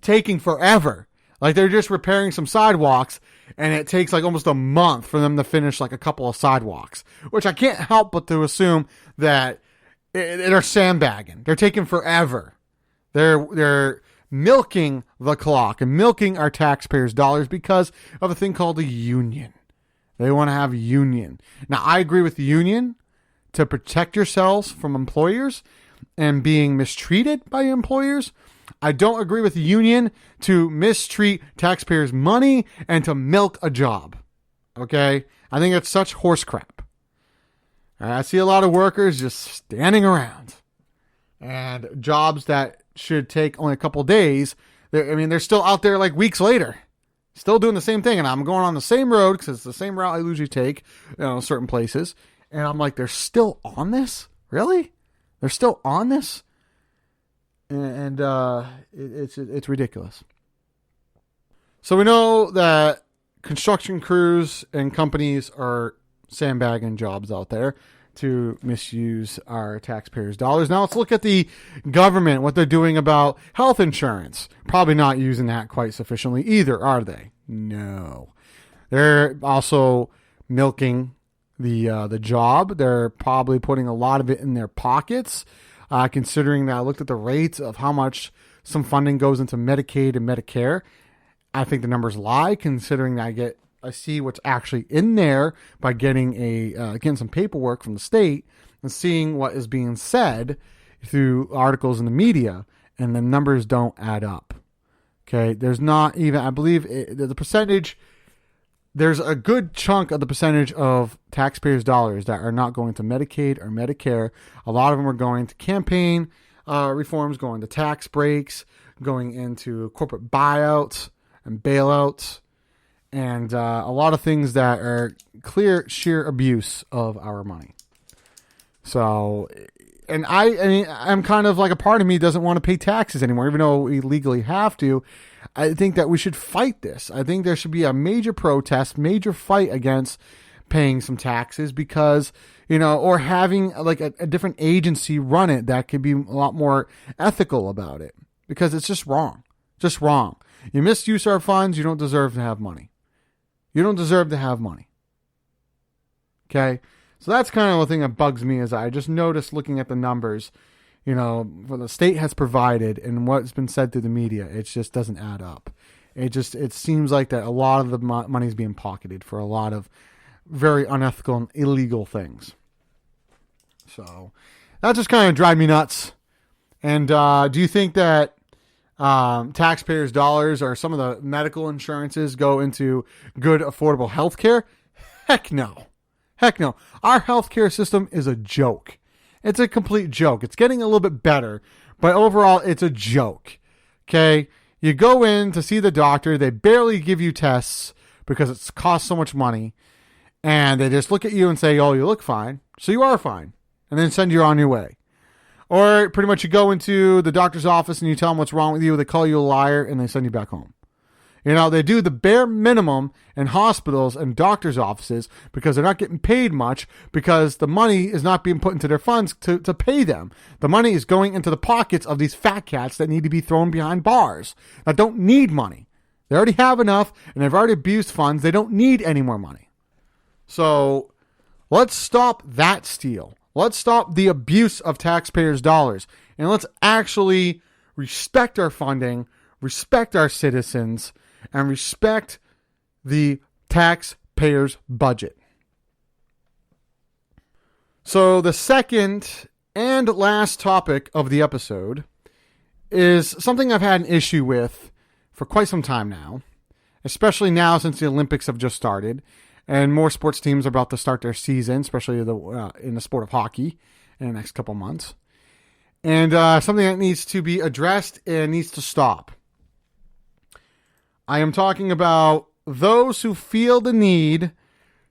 taking forever. Like they're just repairing some sidewalks, and it takes like almost a month for them to finish like a couple of sidewalks, which I can't help but to assume that they're sandbagging. They're taking forever. They're milking the clock and milking our taxpayers' dollars because of a thing called a union. They want to have a union. Now, I agree with the union to protect yourselves from employers and being mistreated by employers. I don't agree with the union to mistreat taxpayers' money and to milk a job. Okay? I think it's such horse crap. I see a lot of workers just standing around, and jobs that should take only a couple of days, they're still out there like weeks later, still doing the same thing. And I'm going on the same road because it's the same route I usually take, certain places. And I'm like, they're still on this? Really? They're still on this? And it's ridiculous. So we know that construction crews and companies are sandbagging jobs out there to misuse our taxpayers' dollars. Now let's look at the government, what they're doing about health insurance. Probably not using that quite sufficiently either, are they? No. They're also milking the job. They're probably putting a lot of it in their pockets, considering that I looked at the rates of how much some funding goes into Medicaid and Medicare. I think the numbers lie, considering that I see what's actually in there by getting some paperwork from the state and seeing what is being said. through articles in the media, and the numbers don't add up. Okay, there's not even, I believe the percentage, there's a good chunk of the percentage of taxpayers' dollars that are not going to Medicaid or Medicare. A lot of them are going to campaign reforms, going to tax breaks, going into corporate buyouts and bailouts, and a lot of things that are clear, sheer abuse of our money. So, and I mean, I'm kind of like, a part of me doesn't want to pay taxes anymore, even though we legally have to. I think that we should fight this. I think there should be a major protest, major fight against paying some taxes, because, you know, or having like a different agency run it that could be a lot more ethical about it, because it's just wrong. Just wrong. You misuse our funds, you don't deserve to have money. You don't deserve to have money. Okay? So that's kind of the thing that bugs me, is I just noticed looking at the numbers, you know, what the state has provided and what's been said through the media, it just doesn't add up. It seems like that a lot of the money is being pocketed for a lot of very unethical and illegal things. So that just kind of drives me nuts. And do you think that taxpayers' dollars or some of the medical insurances go into good, affordable health care? Heck no. Heck no. Our healthcare system is a joke. It's a complete joke. It's getting a little bit better, but overall, it's a joke. Okay? You go in to see the doctor. They barely give you tests because it costs so much money. And they just look at you and say, oh, you look fine. So you are fine. And then send you on your way. Or pretty much you go into the doctor's office and you tell them what's wrong with you. They call you a liar and they send you back home. You know, they do the bare minimum in hospitals and doctors' offices because they're not getting paid much, because the money is not being put into their funds to pay them. The money is going into the pockets of these fat cats that need to be thrown behind bars, that don't need money. They already have enough, and they've already abused funds. They don't need any more money. So let's stop that steal. Let's stop the abuse of taxpayers' dollars, and let's actually respect our funding, respect our citizens, and respect the taxpayers' budget. So the second and last topic of the episode is something I've had an issue with for quite some time now, especially now since the Olympics have just started and more sports teams are about to start their season, especially in the sport of hockey in the next couple months. And something that needs to be addressed and needs to stop. I am talking about those who feel the need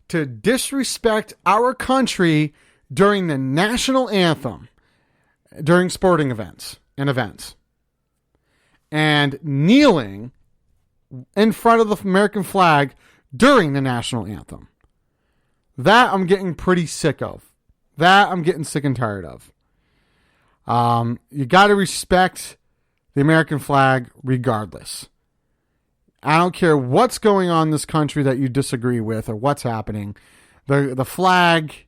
to disrespect our country during the national anthem, during sporting events, and kneeling in front of the American flag during the national anthem. That I'm getting pretty sick of. That I'm getting sick and tired of. You got to respect the American flag regardless. I don't care what's going on in this country that you disagree with or what's happening. The flag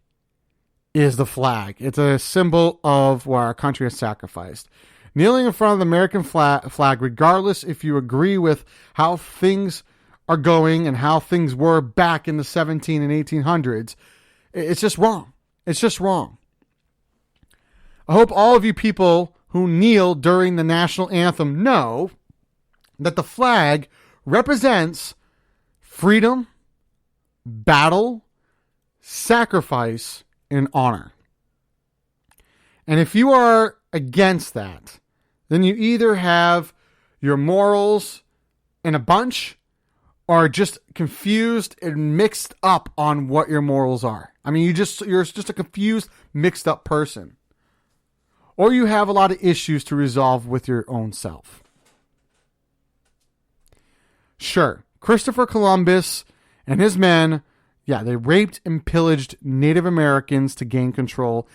is the flag. It's a symbol of what our country has sacrificed. Kneeling in front of the American flag, regardless if you agree with how things are going and how things were back in the 17 and 1800s, it's just wrong. It's just wrong. I hope all of you people who kneel during the national anthem know that the flag represents freedom, battle, sacrifice, and honor. And if you are against that, then you either have your morals in a bunch or just confused and mixed up on what your morals are. I mean, you're just a confused, mixed up person. Or you have a lot of issues to resolve with your own self. Sure, Christopher Columbus and his men, they raped and pillaged Native Americans to gain control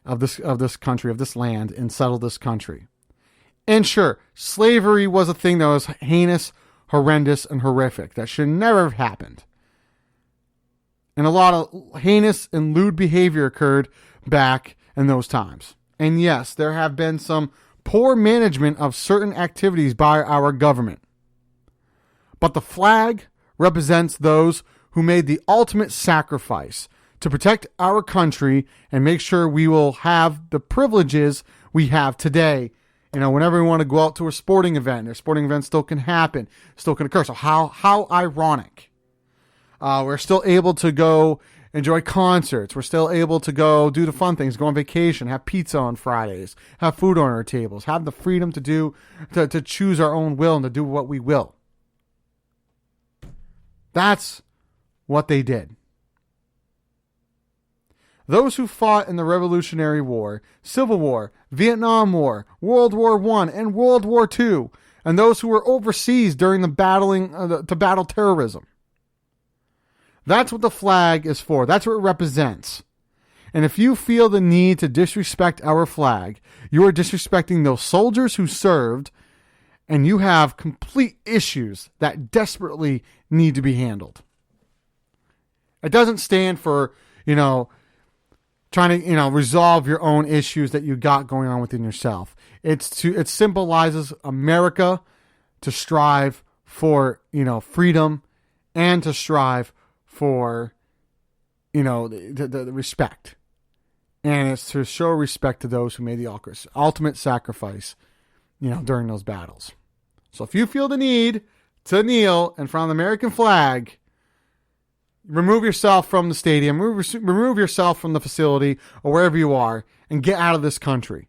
of this country, of this land, and settle this country. And sure, slavery was a thing that was heinous, horrendous, and horrific. That should never have happened. And a lot of heinous and lewd behavior occurred back in those times. And yes, there have been some poor management of certain activities by our government. But the flag represents those who made the ultimate sacrifice to protect our country and make sure we will have the privileges we have today. You know, whenever we want to go out to a sporting event, a sporting event still can happen, still can occur. So how ironic. We're still able to go enjoy concerts. We're still able to go do the fun things, go on vacation, have pizza on Fridays, have food on our tables, have the freedom to choose our own will and to do what we will. That's what they did. Those who fought in the Revolutionary War, Civil War, Vietnam War, World War I, and World War II, and those who were overseas during the to battle terrorism. That's what the flag is for. That's what it represents. And if you feel the need to disrespect our flag, you are disrespecting those soldiers who served, and you have complete issues that desperately need to be handled. It doesn't stand for, trying to, resolve your own issues that you got going on within yourself. It symbolizes America to strive for, freedom and to strive for, the respect. And it's to show respect to those who made the ultimate sacrifice, during those battles. So if you feel the need to kneel in front of the American flag, remove yourself from the stadium, remove yourself from the facility or wherever you are, and get out of this country.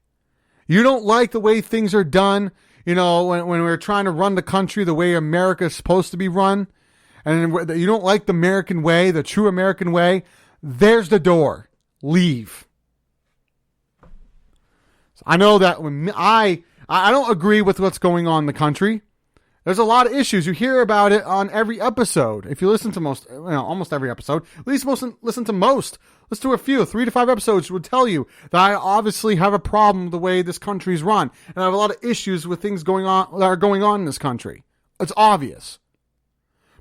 You don't like the way things are done, when we're trying to run the country the way America is supposed to be run, and you don't like the American way, the true American way, there's the door. Leave. So I know that when I don't agree with what's going on in the country. There's a lot of issues. You hear about it on every episode. If you listen to almost every episode, at least listen to most. Listen to a few, 3 to 5 episodes would tell you that I obviously have a problem with the way this country's run. And I have a lot of issues with things that are going on in this country. It's obvious.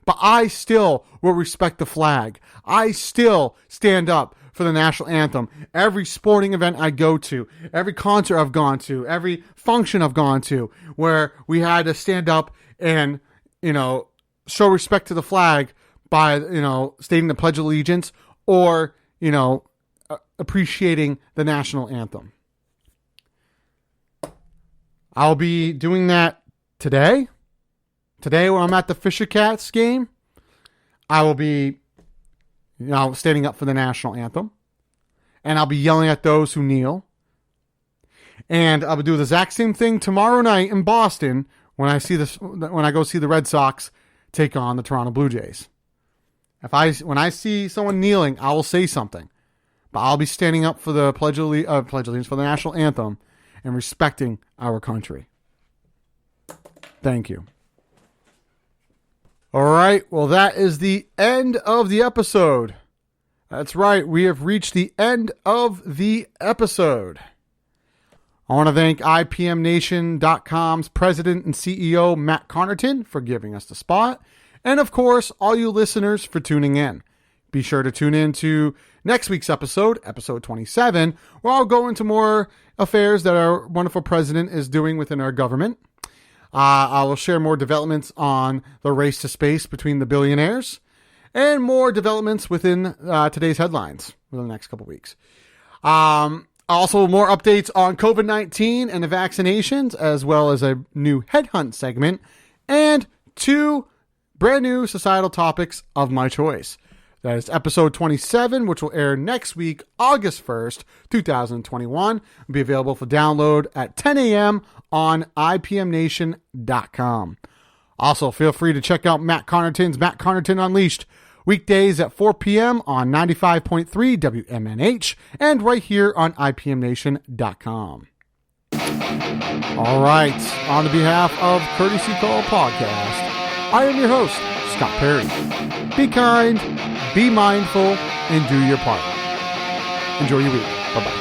But I still will respect the flag. I still stand up for the national anthem. Every sporting event I go to, every concert I've gone to, every function I've gone to, where we had to stand up and, show respect to the flag by, stating the Pledge of Allegiance or, appreciating the national anthem. I'll be doing that today. Today, when I'm at the Fisher Cats game, I will be, standing up for the national anthem. And I'll be yelling at those who kneel. And I'll do the exact same thing tomorrow night in Boston when I go see the Red Sox take on the Toronto Blue Jays. When I see someone kneeling, I will say something. But I'll be standing up for the Pledge of Allegiance, for the national anthem, and respecting our country. Thank you. All right, well, that is the end of the episode. That's right, we have reached the end of the episode. I want to thank IPMNation.com's president and CEO, Matt Connarton, for giving us the spot. And, of course, all you listeners for tuning in. Be sure to tune in to next week's episode, episode 27, where I'll go into more affairs that our wonderful president is doing within our government. I will share more developments on the race to space between the billionaires and more developments within today's headlines within the next couple weeks. Also, more updates on COVID-19 and the vaccinations, as well as a new headhunt segment and 2 brand new societal topics of my choice. That is episode 27, which will air next week, August 1st, 2021. Will be available for download at 10 a.m. on IPMNation.com. Also, feel free to check out Matt Connarton's Matt Connarton Unleashed, weekdays at 4 p.m. on 95.3 WMNH and right here on IPMNation.com. All right, on behalf of Courtesy Call Podcast, I am your host, Scott Perry. Be kind, be mindful, and do your part. Enjoy your week. Bye-bye.